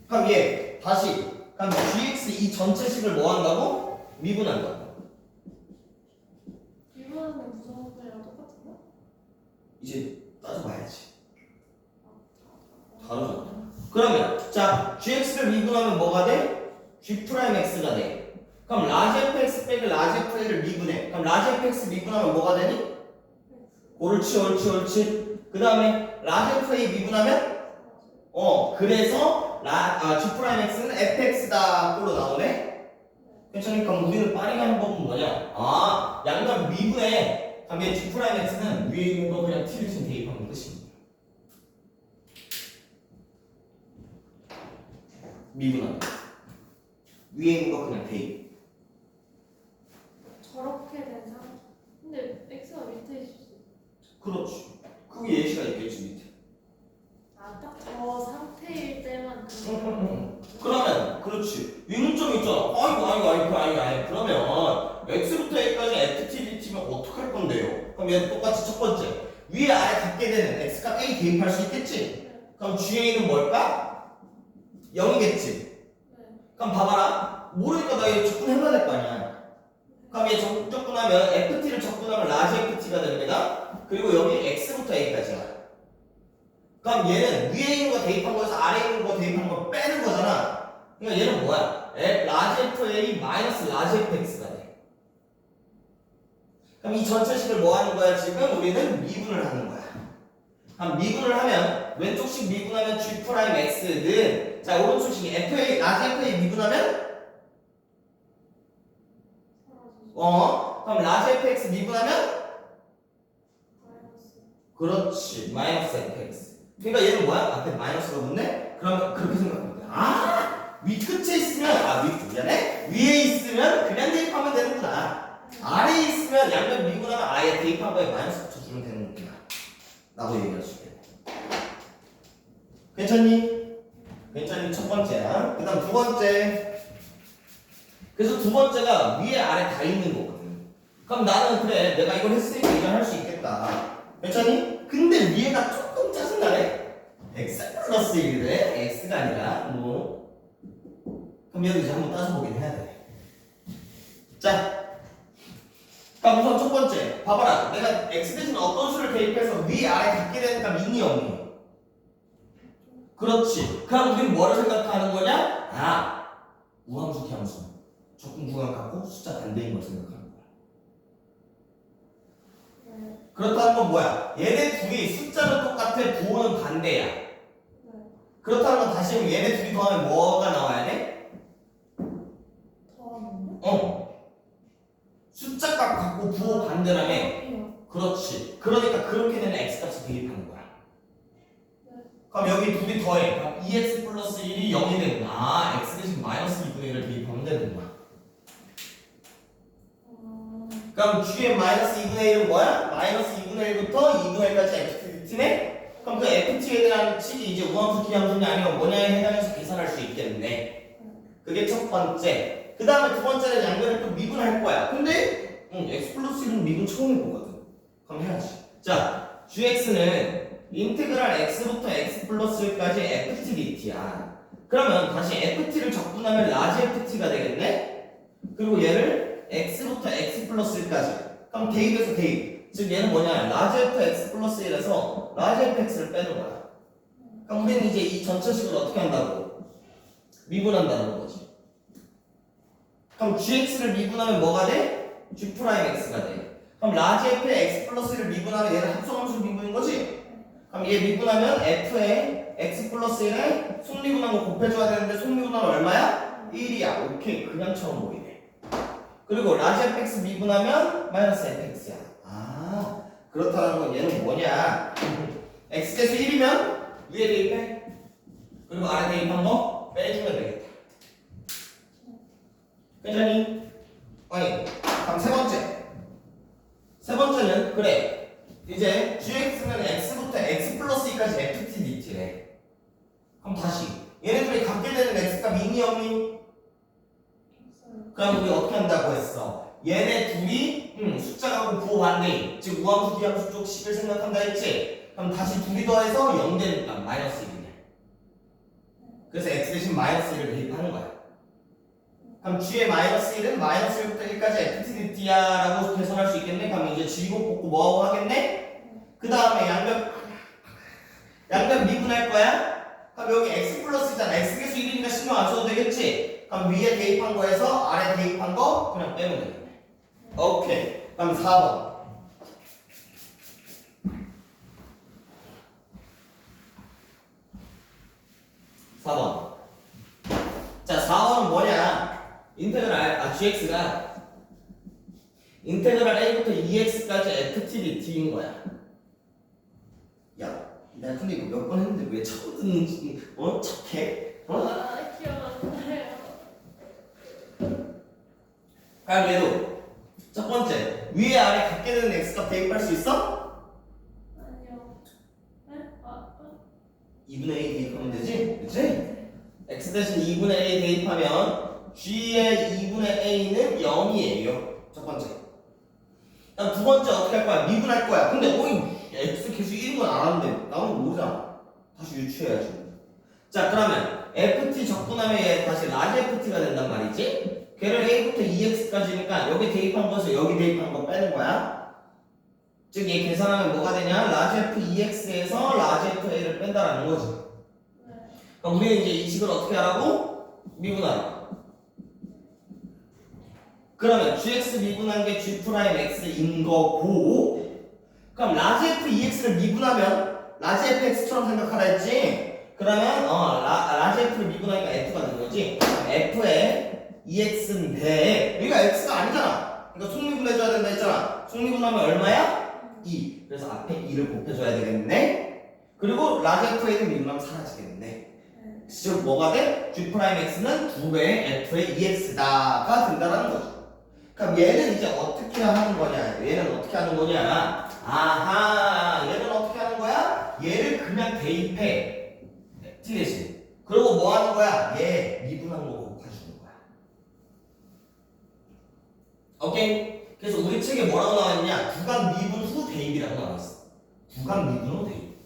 그럼 얘 다시 그럼 gx 이 전체식을 뭐 한다고? 미분한다. 이거는 부정분이랑 똑같은가? 이제 따져봐야지. 다르잖아. 그러면 자 gx를 미분하면 뭐가 돼? g'x가 돼. 그럼 라지 fx 빼기 라지 f를 미분해. 그럼 라지 fx 미분하면 뭐가 되니? 옳지. 그 다음에 라지 f 미분하면 그래서 g'x는 fx다 꼴로 나오네. 괜찮으니까 우리는 빠르게 하는 법은 뭐냐? 양변 미분해. 그럼 얘 g'x는 위에 있는 거 그냥 t 대신 대입하면 끝입니다. 미분하면 위에 있는 거 그냥 대입. 저렇게 된 상태. 근데 x가 밑에 있어. 그렇지. 그게 예시가 있겠지 밑에. 딱 저 상태일 때만 그러면 그렇지. 의문점이 있잖아. 아이고. 그러면 x부터 a까지 ftdt면 어떡할 건데요? 그럼 얘 똑같이 첫 번째 위에 아래 같게 되는 x값 a 대입할 수 있겠지? 그럼 ga는 뭘까? 0이겠지. 그럼 봐봐라. 모르니까 나 얘 적분해봐야 될 거 아니야. 그럼 얘 적분하면 ft를 적분하면 라지 ft가 됩니다. 그리고 여기 x부터 a까지야. 그럼 얘는 위에 있는 거 대입한 거에서 아래에 있는 거 대입한 거 빼는 거잖아. 그러니까 얘는 뭐야? 라지 fa 마이너스 라지 fx가 돼. 그럼 이 전체식을 뭐 하는 거야? 지금 우리는 미분을 하는 거야. 그럼 미분을 하면 왼쪽식 미분하면 g'x는 자 오른쪽식 fa 라지 fa 미분하면 그럼 라지 fx 미분하면 그렇지 마이너스 fx. 그러니까 얘는 뭐야? 앞에 마이너스가 붙네? 그러면 그렇게 생각하면 돼. 위끝에 있으면 미안해? 위에 있으면 그냥 대입하면 되는구나. 아래에 있으면 양변 미분하면 아예 대입한 거에 마이너스 붙여주면 되는구나 라고 얘기할 수 있게. 괜찮니? 첫 번째야. 그 다음 두 번째. 그래서 두 번째가 위에 아래 다 있는 거거든. 그럼 나는 그래 내가 이걸 했으니까 이걸 할 수 있겠다. 괜찮니? 근데 위에가 조금 짜증나네. x 플러스 1이래. x가 아니라 뭐. 그럼 얘도 이제 한번 따져보긴 해야 돼. 자 그러니까 우선 첫 번째 봐봐라. 내가 x 대신 어떤 수를 대입해서 위 아래 같게 되는 값 있니 없니? 그렇지. 그럼 우리는 뭐를 생각하는 거냐? 아, 우함수 기함수 적분 구간 갖고 숫자 반대인 걸 생각하는 거야. 네. 그렇다는 건 뭐야? 얘네 둘이 숫자는 똑같아, 부호는 반대야. 네. 그렇다는 건 다시 얘네 둘이 더하면 뭐가 나와야 돼? 더하면요? 숫자 값 갖고 부호 반대라며. 더하기요. 그렇지. 그러니까 그렇게 되면 x값을 대입하는 거야. 네. 그럼 여기 둘이 더해. 그럼 2x 플러스 1이 0이 되는 거야. 아, x 대신 마이너스 2분의 1을 대입하면 되는 거야. 그럼 g의 마이너스 2분의 1은 뭐야? 마이너스 2분의 1부터 2분의 1까지 ft네? 그럼 그 ft에 대한 식이 이제 우함수 기함수냐 아니면 뭐냐에 해당해서 계산할 수 있겠네. 그게 첫 번째. 그 다음에 두 번째는 양변을 또 미분할 거야. 근데 x 플러스 1은 미분 처음 해보거든. 그럼 해야지. 자, gx는 인테그랄 x부터 x 플러스 1까지 ft dt야. 그러면 다시 ft를 적분하면 라지 ft가 되겠네? 그리고 얘를 x부터 x 플러스 1까지. 그럼 대입에서 대입. 즉 얘는 뭐냐? 라지 f x 플러스 1에서 라지 fx를 빼는 거야. 그럼 우리는 이제 이 전체식을 어떻게 한다고? 미분한다는 거지. 그럼 gx를 미분하면 뭐가 돼? g 프라임 x가 돼. 그럼 라지 f의 x 플러스 1을 미분하면 얘는 합성함수 미분인 거지? 그럼 얘 미분하면 f의 x 플러스 1에 속미분한 거 곱해줘야 되는데 속미분하면 얼마야? 1이야. 오케이. 그냥처럼 보이네. 그리고 라지 fx 미분하면 마이너스 fx야. 아, 그렇다는 건 얘는 뭐냐? x 대수 1이면 위에 대입해. 그리고 아래 대입한 거 빼주면 되겠다. 괜찮니? 아니, 그럼 세 번째. 세 번째는 그래. 이제 gx는 x부터 x 플러스 2까지 ft dt래. 그럼 다시 얘네들이 갖게 되는 x값 있니 없니? 그럼 우리 어떻게 한다고 했어? 얘네 둘이 숫자가 부호 반대인, 즉 우함수 기함수 쪽 식을 생각한다 했지? 그럼 다시 둘이 더해서 0 되니까 마이너스 1이네. 그래서 x 대신 마이너스 1을 대입하는 거야. 그럼 g의 마이너스 1은 마이너스 1부터 1까지 ft dt야 라고 계산할 수 있겠네? 그럼 이제 g 곱 뽑고 뭐하고 하겠네? 그 다음에 양변 미분할 거야? 그럼 여기 x 플러스잖아. x 계수 1이니까 신경 안 써도 되겠지? 그럼 위에 대입한 거에서 아래 대입한 거 그냥 빼면 되겠네. 오케이. 그럼 4번. 4번. 자, 4번은 뭐냐? gx가 인테그랄 a부터 2x까지 ft dt인 거야. 야, 내가 근데 이거 몇 번 했는데 왜 처음 듣는지 착해? 아, 기억 안 나요. 그럼 얘도 첫 번째 위에 아래 같게 되는 x값 대입할 수 있어? 아니요. 네? 2분의 a 대입하면 되지? 그치? x 대신 2분의 a 대입하면 g의 2분의 a는 0이에요. 첫 번째. 그럼 두 번째 어떻게 할 거야? 미분할 거야. 근데 x 계속 1인 건 알았는데 나오는 거 모르잖아. 다시 유추해야지. 자, 그러면 ft 적분하면 얘 다시 라지 ft가 된단 말이지? 걔를 a부터 2x까지니까 여기 대입한 것을 여기 대입한 거 빼는 거야. 즉 얘 계산하면 뭐가 되냐? 라지 f 2x에서 라지 fa를 뺀다라는 거지. 네. 그럼 우리는 이제 이 식을 어떻게 하라고? 미분하라. 그러면 gx 미분한 게 g 프라임 x인 거고, 그럼 라지 f 2x를 미분하면 라지 fx처럼 생각하라 했지? 그러면 라지 f를 미분하니까 f가 되는 거지. f에 2x는 돼. 여기가 x가 아니잖아. 그러니까 속미분해줘야 된다 했잖아. 속미분하면 얼마야? 2. 그래서 앞에 2를 곱해줘야 되겠네. 그리고 라지 f에는 미분하면 사라지겠네. 네. 즉 뭐가 돼? g 프라임 x는 2배의 f의 2x다가 된다는 거죠. 그럼 얘는 이제 어떻게 하는 거냐? 얘는 어떻게 하는 거냐? 아하, 얘는 어떻게 하는 거야? 얘를 그냥 대입해. t 대신. 그리고 뭐 하는 거야? 얘 미분한 거 곱해주는 거야. 오케이? 그래서 우리 책에 뭐라고 나와있냐? 구간 미분 후 대입이라고 나와있어. 구간 미분 후 대입.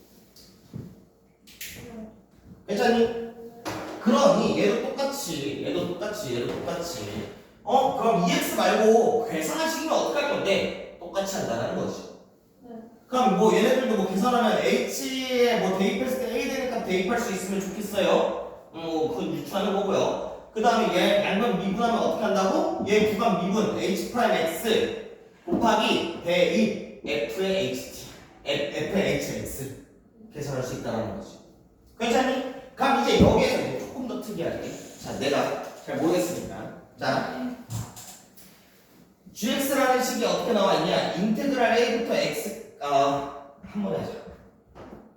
괜찮니? 그러니 얘도 똑같이 그럼 EX 말고 계산한 식이면 어떻게 할 건데? 똑같이 한다는 거지. 네. 그럼 뭐 얘네들도 뭐 계산하면 H에 뭐 대입했을 때 A 되니까 대입할 수 있으면 좋겠어요. 그건 유추하는 거고요. 그 다음에 얘 양변 미분하면 어떻게 한다고? 얘 구간 미분 H 프라임 X 곱하기 대입 F의 HT F의 HX 계산할 수 있다는 거지. 괜찮니? 그럼 이제 여기에서 이제 조금 더 특이하게 자 내가 잘 모르겠으니까 자 gx라는 식이 어떻게 나와 있냐? 인테그랄 a부터 x 한 번에 하자.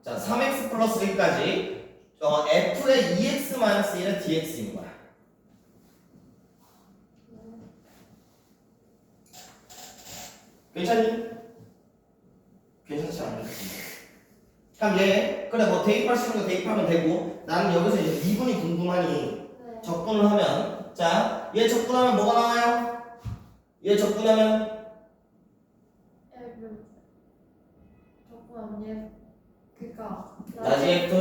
자 3x 플러스 1까지 f의 2x 마이너스 1의 dx인 거야. 괜찮니? 괜찮지 않니? 그럼 얘 그래 뭐 대입할 수 있는 거 대입하면 되고 나는 여기서 이제 미분이 궁금하니 네. 적분을 하면 자 얘 적분하면 뭐가 나와요? 얘 적분하면 조금 얘 그니까 라지 f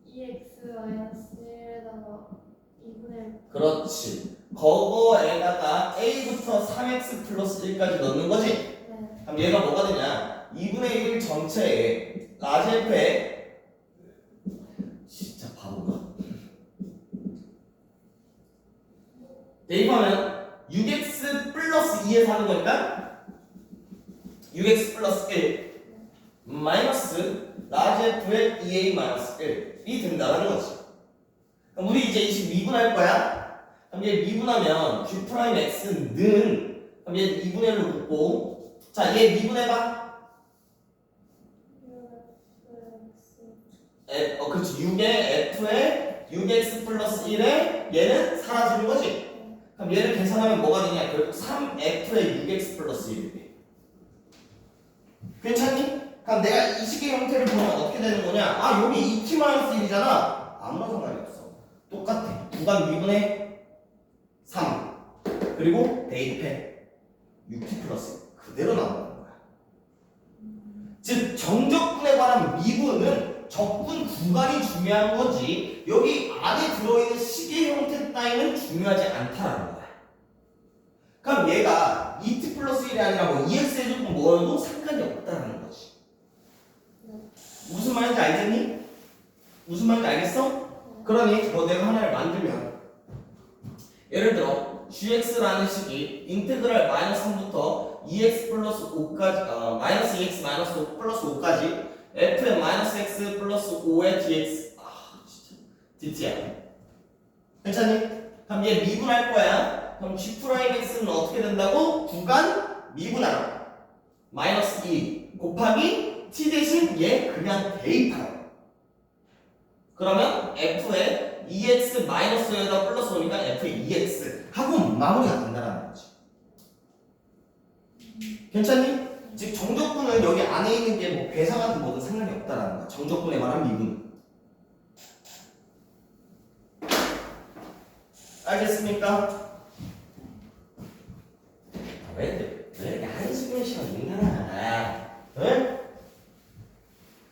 2x 마이너스 1에다가 2분의 그렇지 그거에다가 a부터 3x 플러스 1까지 넣는 거지? 네. 그럼 얘가 뭐가 되냐 2분의 1 전체에 라지 f에 진짜 바보가 대입하면 6x 플러스 2에서 하는 거니까 6x 플러스 1 마이너스 라지 f의 2a 마이너스 1이 된다는 거지. 그럼 우리 이제 이 식 미분할 거야. 그럼 얘 미분하면 g 프라임 x는 그럼 얘 2분의 1로 긋고 자 얘 미분해봐. 그렇지 6의 f에 6x 플러스 1에 얘는 사라지는 거지. 그럼 얘를 계산하면 뭐가 되냐? 결국 3f의 6x 플러스 1이 돼. 괜찮니? 그럼 내가 이 식의 형태를 보면 어떻게 되는 거냐? 여기 2t 마이너스 1이잖아. 아무런 상관이 없어. 똑같아. 구간 미분의 3 그리고 대입해 6t 플러스 그대로 나오는 거야. 즉 정적분에 관한 미분은 적분 구간이 중요한 거지 여기 안에 들어있는 식의 형태 따위는 중요하지 않다라는 거야. 그럼 얘가 2t 플러스 1이 아니라 뭐 2x 해주고 뭐여도 상관이 없다라는 거지. 무슨 말인지 알겠니? 무슨 말인지 알겠어? 그러니 뭐 내가 하나를 만들면 예를 들어 gx라는 식이 인테그랄 마이너스 3부터 2x 플러스 5까지 마이너스 2x 마이너스 5 플러스 5까지 f의 마이너스 x 플러스 5의 dx 진짜 dt야. 괜찮니? 그럼 얘 미분할 거야. 그럼 g 프라임 x는 어떻게 된다고? 구간 미분하라 마이너스 2 곱하기 t 대신 얘 그냥 대입하라. 그러면 f의 2x 마이너스에다 플러스 오니까 f의 2x 하고 마무리가 된다는 거지. 괜찮니? 즉 정적분은 여기 안에 있는 게 뭐 괴상하든 뭐든 상관이 없다라는 거야. 정적분에 말한 미분. 알겠습니까? 왜 이렇게 한숨을 쉬어 인간아? 응?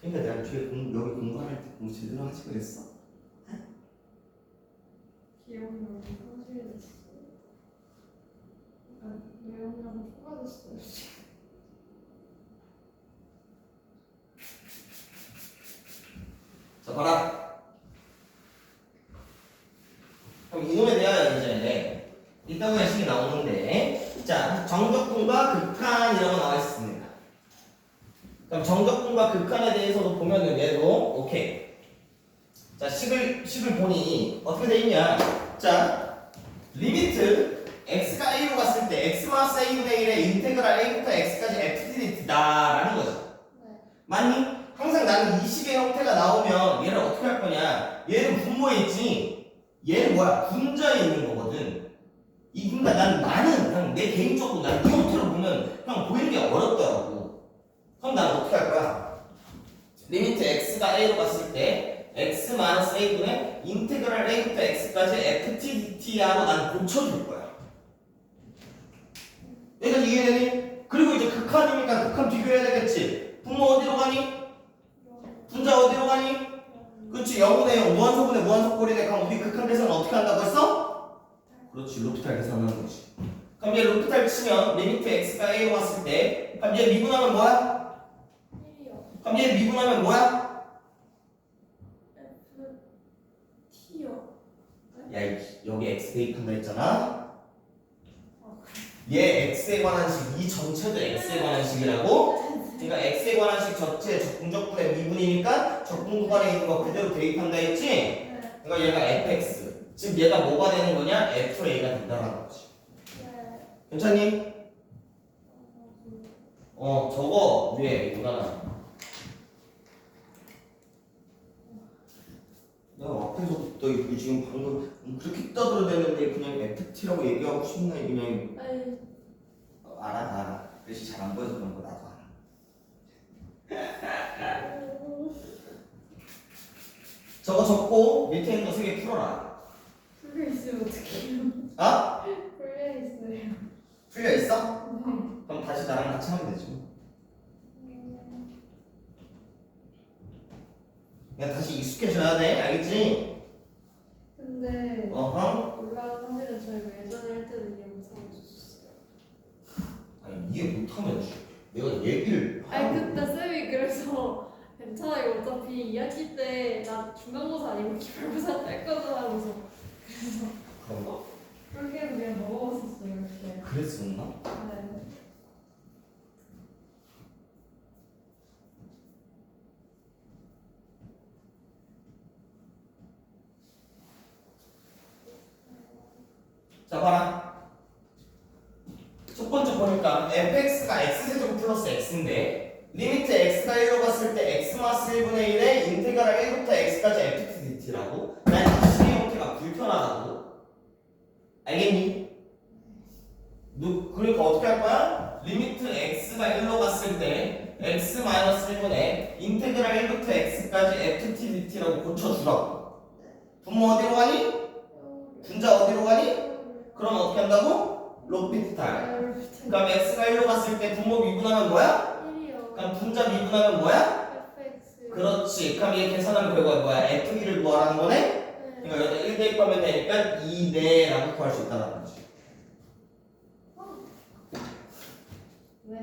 그러니까 내가 뒤에 여기 공부할 때 공부 제대로 하지 그랬어? 기억력이 상실이 됐어. 내용량이 초과됐어요 지금. 자 봐라. 그럼 이놈에 대하여 이제 이따구의 식이 나오는데 자 정적분과 극한이라고 나와 있습니다. 그럼 정적분과 극한에 대해서도 보면은 얘도 오케이. 자 식을 보니 어떻게 돼 있냐? 자 리미트 x가 a로 갔을 때 x 마이너스 a분의 1의 인테그랄 a부터 x까지 ftdt다라는 거죠. 네. 맞니? 항상 나는 이 식의 형태가 나오면 얘를 어떻게 할 거냐? 얘는 분모에 있지. 얘는 뭐야? 분자에 있는 거거든. 그러니까 나는 그냥 내 개인적으로 난 이 형태로 보면 그냥 보이는 게 어렵더라고. 그럼 난 어떻게 할 거야? 리미트 x가 a로 갔을 때 x 마이너스 a분의 인테그랄 a부터 x까지 ftdt야로 난 고쳐줄 거야. 여기까지 이해되니? 그리고 이제 극한이니까 극한 비교해야 되겠지. 분모 어디로 가니? 분자 어디로 가니? 그렇지 0분의 0 무한소분의 무한소꼴이네. 그럼 우리 극한 계산은 어떻게 한다고 했어? 그렇지. 로피탈 계산하는 거지. 그럼 얘 로피탈 치면 리미트 x가 a로 갔을 때 그럼 얘 미분하면 뭐야? 1이요. 그럼 얘 미분하면 뭐야? T요. 야 여기 x 대입한다 했잖아. 아, 얘 x에 관한 식, 이 전체도 x에 관한 식이라고. 그러니까 x에 관한 식 전체 적분적분의 미분이니까 적분 구간에 있는 거 그대로 대입한다 했지? 네. 그러니까 얘가 fx. 즉 얘가 뭐가 되는 거냐? fa가 된다는 거지. 네. 괜찮니? 저거 위에 이거잖아. 내가 앞에서부터 이거 지금 방금 그렇게 떠들어대는데 그냥 FT라고 얘기하고 싶나 그냥 아니, 알아. 글씨 잘 안 보여서 그런 거 나도 알아. 저거 적고 밑에 있는 거 세 개 풀어라. 풀려 있으면 어떡해요? 아? 풀려 있어요. 풀려 있어? 네. 그럼 다시 나랑 같이 하면 되지. 그냥 다시 익숙해져야 돼. 알겠지? 근데 어허. 올라간 사실은 저희가 예전에 할 때도 이해 못하고 있었어요. 아니 이해 못하면 내가 얘기를 아니 그때 쌤이 그래서 괜찮아 이거 어차피 2학기 때 나 중간고사 아니고 기말고사 뗄 거잖아 하면서 그래서 그런가? 그렇게 해서 그냥 넘어갔었어요 그때. 그랬었나? 네. 자 봐라. 첫 번째 보니까 fx가 x제곱 플러스 x인데 리미트 x가 1로 갔을 때 x 마스 1분의 1에 인테그랄 1부터 x까지 ft dt라고. 난 이 식의 형태가 불편하다고. 알겠니? 너 그러니까 어떻게 할 거야? 리미트 x가 1로 갔을 때 x 마이너스 1분의 인테그랄 1부터 x까지 ft dt라고 고쳐주라고. 분모 어디로 가니? 분자 어디로 가니? 그럼 어떻게 한다고? 로피탈. 그럼 x가 1로 갔을 때 분모 미분하면 뭐야? 1이요. 그럼 분자 미분하면 뭐야? fx. 그렇지. 그럼 얘 계산하면 결과가 뭐야? f1을 구하라는 거네? 네. 그러니까 여기다 1 대입하면 되니까 2네라고 구할 수 있다는 거지. 왜?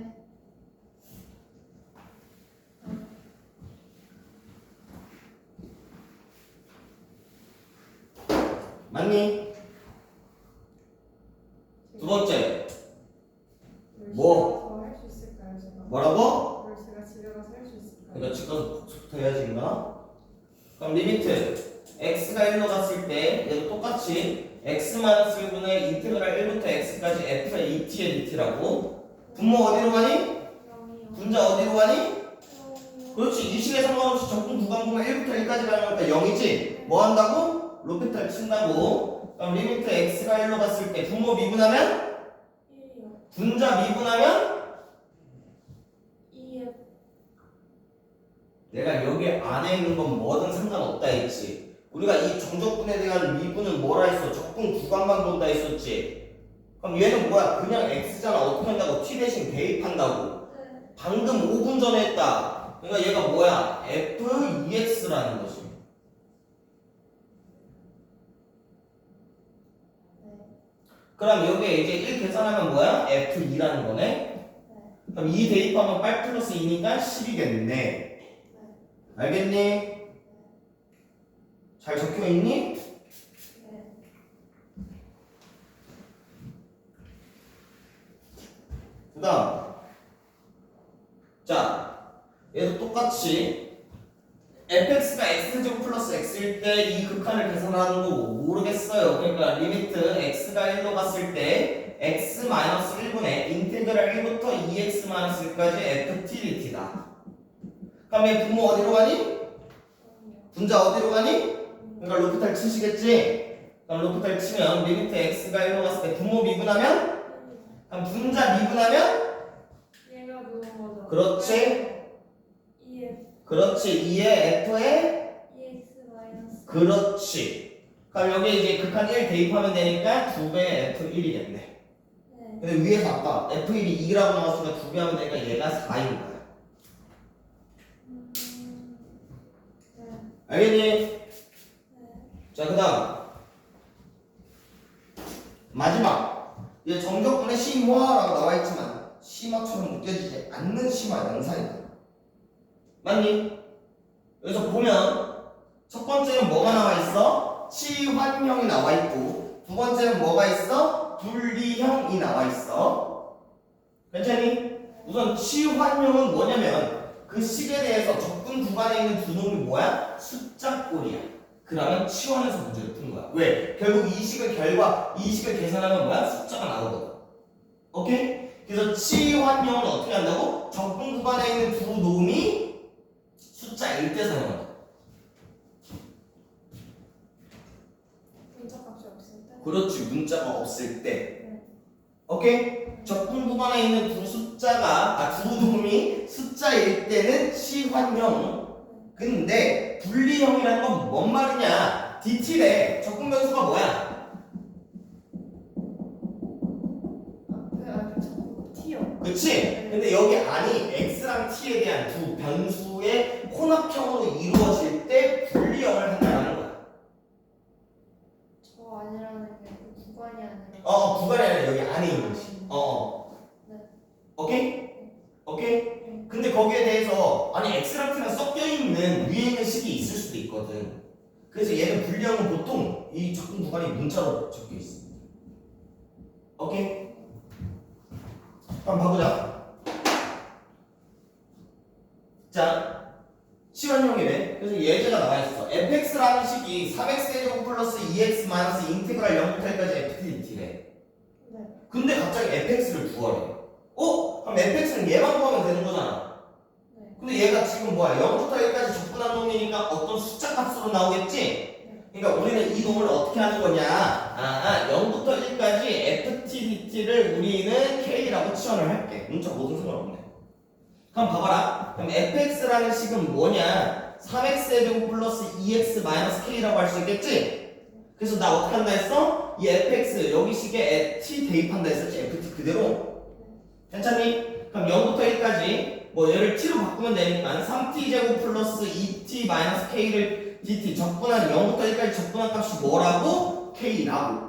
맞니? 두 번째. 뭐? 할수 있을까요 제가? 뭐라고? 그걸 제가 집에 가서 할 수 있을까요? 그러니까 집 가서 복습부터 해야지 인가? 그럼 리미트 x가 1로 갔을 때 얘도 똑같이 x-1분의 인테그랄 1부터 x까지 f의 2t의 dt라고. 분모 어디로 가니? 0이요. 분자 어디로 가니? 0이요. 그렇지. 이 식에 상관없이 적분 구간 보면 1부터 1까지 가는 거니까 0이지? 뭐 한다고? 로피탈 친다고. 그럼 리미트 x가 1로 갔을 때 분모 미분하면? 1이요. 분자 미분하면? 2요. 내가 여기 안에 있는 건 뭐든 상관없다 했지. 우리가 이 정적분에 대한 미분은 뭐라 했어? 적분 구간만 본다 했었지. 그럼 얘는 뭐야? 그냥 x잖아. 어떻게 한다고? t 대신 대입한다고. 네. 방금 5분 전에 했다. 그러니까 얘가 뭐야? f2x라는 거지. 그럼 여기에 이제 1 계산하면 뭐야? f2라는 거네? 그럼 2 대입하면 8 플러스 2니까 10이겠네. 알겠니? 잘 적혀있니? 네. 그 다음 자 얘도 똑같이 fx가 x제곱 플러스 x일 때 이 극한을 계산하는 거 모르겠어요. 그러니까 리미트 x가 1로 갔을 때 x 마이너스 1분의 인테그랄 1부터 2x 마이너스 1까지 ft dt다. 그럼 얘 분모 어디로 가니? 분자 어디로 가니? 그러니까 로피탈 치시겠지? 그럼 로피탈 치면 리미트 x가 1로 갔을 때 분모 미분하면? 그럼 분자 미분하면? 얘가 그건 거죠. 그렇지. 2x. 그렇지. 2의 f에 2x 마이너스. 그렇지. 그럼 여기 이제 극한 1 대입하면 되니까 2배 f1이겠네. 네. 근데 위에서 아까 f1이 2라고 나왔으니까 2배 하면 되니까 얘가 4인 거야. 네. 알겠니? 네. 자, 그 다음 마지막 얘 정적분의 심화라고 나와있지만 심화처럼 느껴지지 않는 심화 영상이다. 맞니? 여기서 보면 첫 번째는 뭐가 나와있어? 치환형이 나와있고 두 번째는 뭐가 있어? 분리형이 나와있어. 괜찮니? 우선 치환형은 뭐냐면 그 식에 대해서 접근 구간에 있는 두 놈이 뭐야? 숫자꼴이야. 그러면 치환해서 문제를 푸는 거야. 왜? 결국 이 식을 계산하면 뭐야? 숫자가 나오거든. 오케이? 그래서 치환형은 어떻게 한다고? 접근 구간에 있는 두 놈이 숫자일 때 사용한다. 문자 값이 없을 때. 그렇지. 문자가 없을 때. 네. 오케이? 접근 구간에 있는 두 놈이 숫자일 때는 치환형. 근데 분리형이라는 건 뭔 말이냐? DT래. 접근 변수가 뭐야? T요. 그치? 근데 여기 안이 X랑 T에 대한 두 변수의 혼합형으로 이루어질 때 분리형을 한다는 거야. 저 아니라는 게 구간이 아니라. 구간이 아니라 여기 안에 있는 식. 네. 오케이? 오케이? 근데 거기에 대해서 아니 X랑 T랑 섞여 있는 위에 있는 식이 있을 수도 있거든. 그래서 얘는 분리형은 보통 이 접근 구간이 문자로 적혀 있어. 오케이? 한번 봐보자. 자, 치환형이래. 그래서 예제가 나와있어. fx라는 식이 3x제곱 플러스 2x 마이너스 인테그랄 0부터 1까지 ftdt래. 네. 근데 갑자기 fx를 구하래. 그럼 fx는 얘만 구하면 되는 거잖아. 네. 근데 얘가 지금 뭐야? 0부터 1까지 접근한 놈이니까 어떤 숫자 값으로 나오겠지? 그러니까 우리는 이 놈을 어떻게 하는 거냐? 0부터 1까지 ftdt를 우리는 k라고 치환을 할게. 문자 모든 상관없네. 그럼 봐봐라. 그럼 fx라는 식은 뭐냐? 3x제곱 플러스 2x 마이너스 k라고 할 수 있겠지? 그래서 나 어떻게 한다 했어? 이 fx 여기 식에 t 대입한다 했었지? ft 그대로. 괜찮니? 그럼 0부터 1까지 뭐 얘를 t로 바꾸면 되니까 3t제곱 플러스 2t 마이너스 k를 dt 적분한 0부터 1까지 적분한 값이 뭐라고? k라고.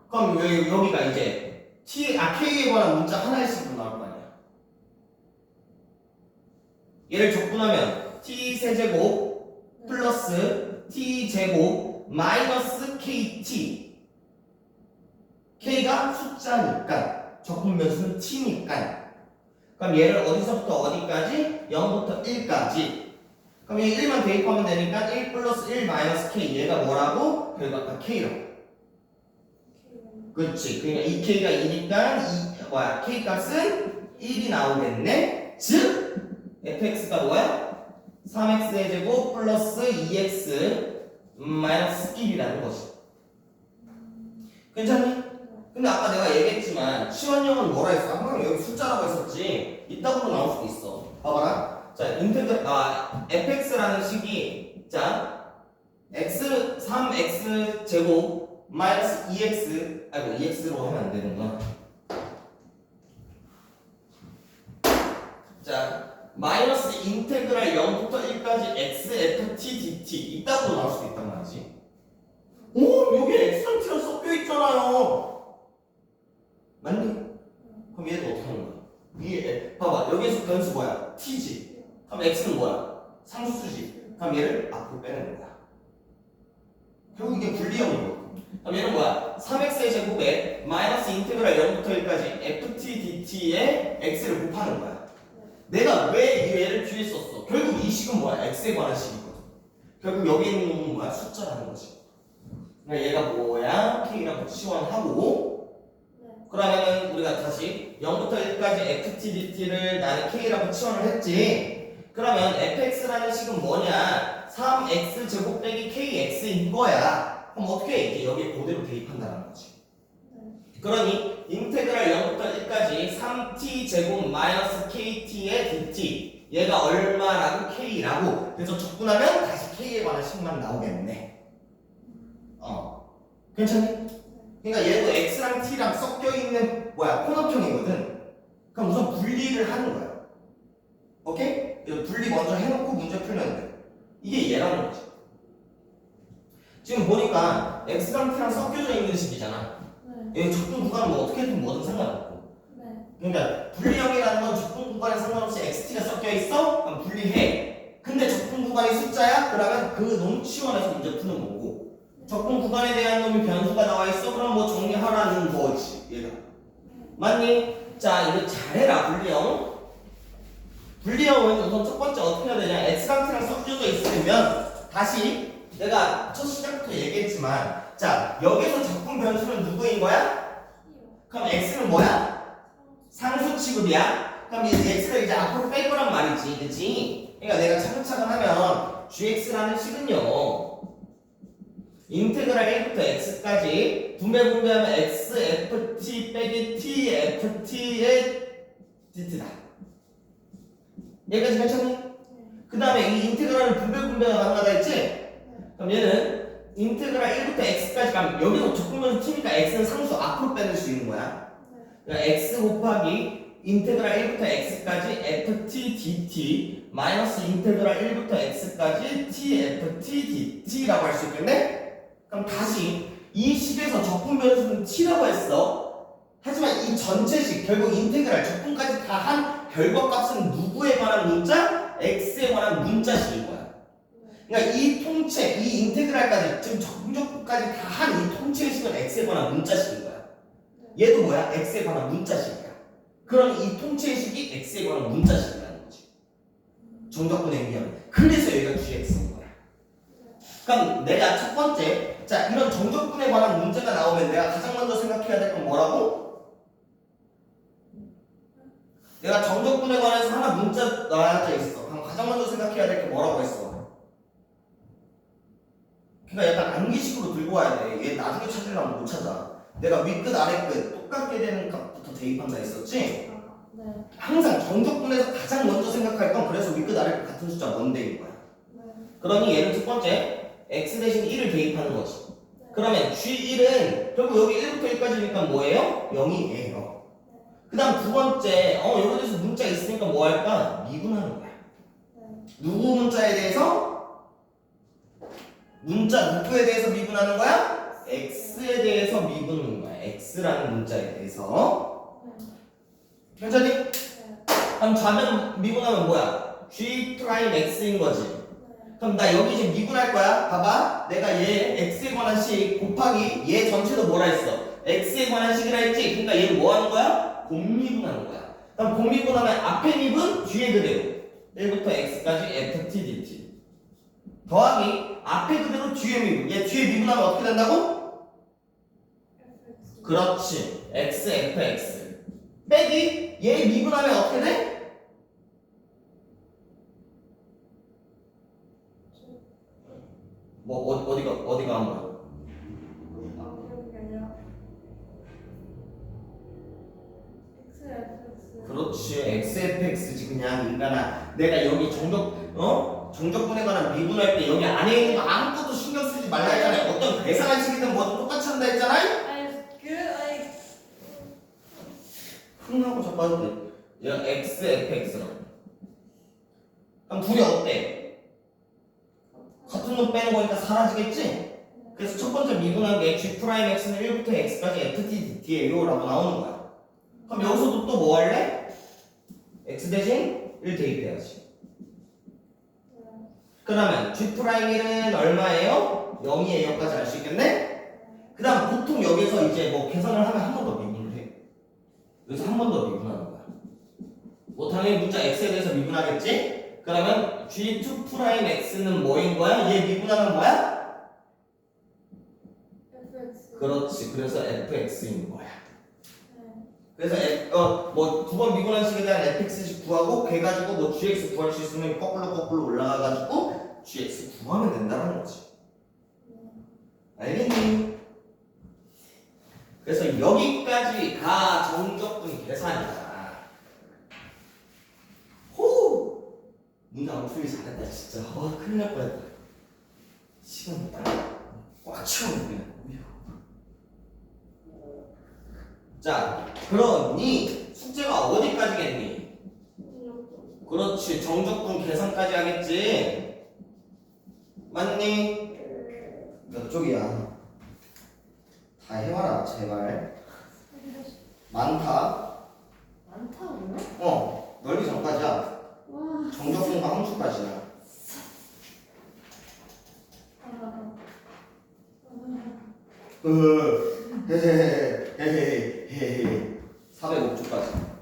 그럼 여기가 이제 k에 관한 문자 하나씩으로 나올 거 아니야. 얘를 적분하면 t 세제곱 플러스 t 제곱 마이너스 kt. k가 숫자니까 적분 변수는 t니까. 그럼 얘를 어디서부터 어디까지? 0부터 1까지. 그럼 얘 1만 대입하면 되니까 1 플러스 1 마이너스 k. 얘가 뭐라고? 결과가 k라고. 그렇지. 그러니까 이 k가 2니까 k 값은 1이 나오겠네. 즉 fx가 뭐야? 3x의 제곱 플러스 2x 마이너스 1이라는 거지. 괜찮니? 근데 아까 내가 얘기했지만 치환형은 뭐라 했어? 항상 여기 숫자라고 했었지. 이따구로 나올 수도 있어. 봐봐라. 자, fx라는 식이 자 x 3x 제곱 마이너스 2x 2x로 하면 안 되는구나. 자 마이너스 인테그랄 0부터 1까지 x ft dt 이따구로 나올 수도 있단 말이지. 여기 x랑 t랑 섞여 있잖아요. 맞니? 그럼 얘도 어떻게 하는 거야? 위에 봐봐 여기에서 변수 뭐야? t지. 그럼 x는 뭐야? 상수지. 그럼 얘를 앞으로 빼는 거야. 결국 이게 분리형이고. 그럼 얘는 뭐야? 3x의 제곱에 마이너스 인테그랄 0부터 1까지 ft dt에 x를 곱하는 거야. 내가 왜 얘를 뒤에 썼어? 결국 이 식은 뭐야? x에 관한 식이거든. 결국 여기 있는 놈은 뭐야? 숫자라는 거지. 그러니까 얘가 뭐야? k랑 치환하고 그러면은 우리가 다시 0부터 1까지 ftdt를 나는 k라고 치환을 했지. 그러면 fx라는 식은 뭐냐? 3x 제곱 빼기 kx인 거야. 그럼 어떻게 해? 이제 여기에 그대로 대입한다는 거지. 그러니 인테그랄 0부터 1까지 3t 제곱 마이너스 kt의 dt 얘가 얼마라고? k라고. 그래서 적분하면 다시 k에 관한 식만 나오겠네. 괜찮니? 그러니까 얘도 x랑 t랑 섞여 있는 혼합형이거든. 그럼 우선 분리를 하는 거야. 오케이? 분리 먼저 해놓고 문제 풀면 돼. 이게 얘라는 거지. 지금 보니까 x랑 t랑 섞여져 있는 식이잖아. 이 접근 구간은 뭐 어떻게든 뭐든 상관없고. 네. 그러니까 분리형이라는 건 접근 구간에 상관없이 xt가 섞여 있어? 그럼 분리해. 근데 접근 구간이 숫자야? 그러면 그 놈 치워내서 문제 푸는 거고. 접근 구간에 대한 놈이 변수가 나와 있어? 그럼 뭐 정리하라는 거지. 얘가. 맞니? 자, 이거 잘해라 분리형. 분리형은 우선 첫 번째 어떻게 해야 되냐? x랑 t랑 섞여져 있으면 다시 내가 첫 시작부터 얘기했지만 자, 여기서 접근 변수는 누구인 거야? 그럼 x는 뭐야? 상수 취급이야? 그럼 이제 x를 이제 앞으로 뺄 거란 말이지, 그치? 그러니까 내가 차근차근 하면 gx라는 식은요 인테그랄 1부터 x까지 분배하면 x, ft 빼기 t, ft의 dt다. 여기까지 괜찮니? 그 다음에 이 인테그랄은 분배가 가능하다 했지? 그럼 얘는 인테그랄 1부터 x까지 가면 여기서 접근변수 t니까 x는 상수 앞으로 빼낼 수 있는 거야. 그러니까 x 곱하기 인테그랄 1부터 x까지 ft dt 마이너스 인테그랄 1부터 x까지 t ft dt라고 할 수 있겠네? 그럼 다시 이 식에서 접근 변수는 t라고 했어. 하지만 이 전체식 결국 인테그랄 접근까지 다 한 결과값은 누구에 관한 문자? x에 관한 문자식인 거야. 그러니까 이 통째, 이 인테그랄까지 지금 접근까지 다 한 이 통째식은 x에 관한 문자식인 거야. 얘도 뭐야? x에 관한 문자식이야. 그럼 이 통째식이 x에 관한 문자식이라는 거지. 정적분의 의미하면. 그래서 여기가 gx인 거야. 그럼 내가 첫 번째, 자 이런 정적분에 관한 문제가 나오면 내가 가장 먼저 생각해야 될 건 뭐라고? 내가 정적분에 관해서 하나 문자 나와져 있어. 그럼 가장 먼저 생각해야 될 게 뭐라고 했어? 그러니까 약간 암기식으로 들고 와야 돼. 얘 나중에 찾으려면 못 찾아. 내가 윗끝 아래끝 똑같게 되는 값부터 대입한다 했었지? 네. 항상 정적분에서 가장 먼저 생각할 건 그래서 윗끝 아래끝 같은 숫자 뭔데인 거야. 네. 그러니 얘는 첫 번째 x 대신 1을 대입하는 거지. 그러면 g1은 결국 여기 1부터 1까지니까 뭐예요? 0이에요. 그 다음 두 번째 여기서 문자 있으니까 뭐 할까? 미분하는 거야. 누구 문자에 대해서? 문자 누구에 대해서 미분하는 거야? x에 대해서 미분하는 거야. x라는 문자에 대해서. 괜찮니? 그럼 좌변 미분하면 뭐야? g 프라임 x인 거지. 그럼 나 여기 지금 미분할 거야. 봐봐. 내가 얘 x에 관한 식 곱하기 얘 전체도 뭐라 했어? x에 관한 식이라 했지? 그러니까 얘는 뭐 하는 거야? 곱미분하는 거야. 그럼 곱미분하면 앞에 미분, 뒤에 그대로 1부터 x까지 ft dt 더하기 앞에 그대로 뒤에 미분. 얘 뒤에 미분하면 어떻게 된다고? 그렇지. x, fx 빼기 얘 미분하면 어떻게 돼? 뭐 어디가 한 거야? 그렇지. xfx지 그냥 인간아. 내가 여기 정적분에 관한 미분할 때 여기 안에 있는 거 아무것도 신경 쓰지 말라 했잖아요. 어떤 계산한 식이든 뭐든 똑같이 한다 했잖아요. 흥하고 자꾸 하도 돼. 얘가 xfx라고. 그럼 둘이 어때? 같은 놈 빼는 거니까 사라지겠지? 그래서 첫 번째 미분한 게 g'x는 1부터 x까지 ft dt예요 라고 나오는 거야. 그럼 여기서도 또 뭐 할래? x 대신 1 대입해야지. 그러면 g'1은 얼마예요? 0이에요 까지 알 수 있겠네? 그 다음 보통 여기서 이제 뭐 계산을 하면 한 번 더 미분을 해. 여기서 한 번 더 미분하는 거야. 뭐 당연히 문자 x에 대해서 미분하겠지? 그러면 g2'x는 뭐인 거야? 얘 미분하면 뭐야? 그렇지. 그래서 fx인 거야. 그래서 뭐 두 번 미분한 식에 대한 fx식 구하고 걔 가지고 뭐 gx 구할 수 있으면 거꾸로 올라가가지고 gx 구하면 된다는 거지. 알겠니? 그래서 여기까지가 정적분 계산이다. 호! 문제 안 풀기 잘했다 진짜. 큰일 날 뻔했다. 시간 꽉 채우네. 자, 그러니 숙제가 어디까지겠니? 그렇지. 정적분 계산까지 하겠지? 맞니? 몇 쪽이야? 다 해와라 제발. 많다. 많다고요? 넓기 전까지야. 와. 정적분과 함수까지야. 헤헤헤헤헤헤헤 405초까지.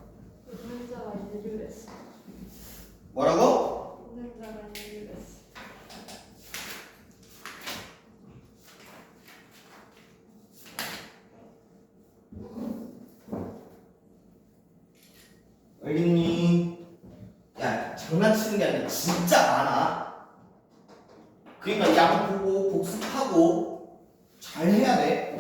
운전자가 인류랬어. 뭐라고? 운전자가 인류랬어. 알겠니? 야, 장난치는 게 아니라 진짜 많아. 그러니까 야구 보고 복습하고 잘 해야 돼.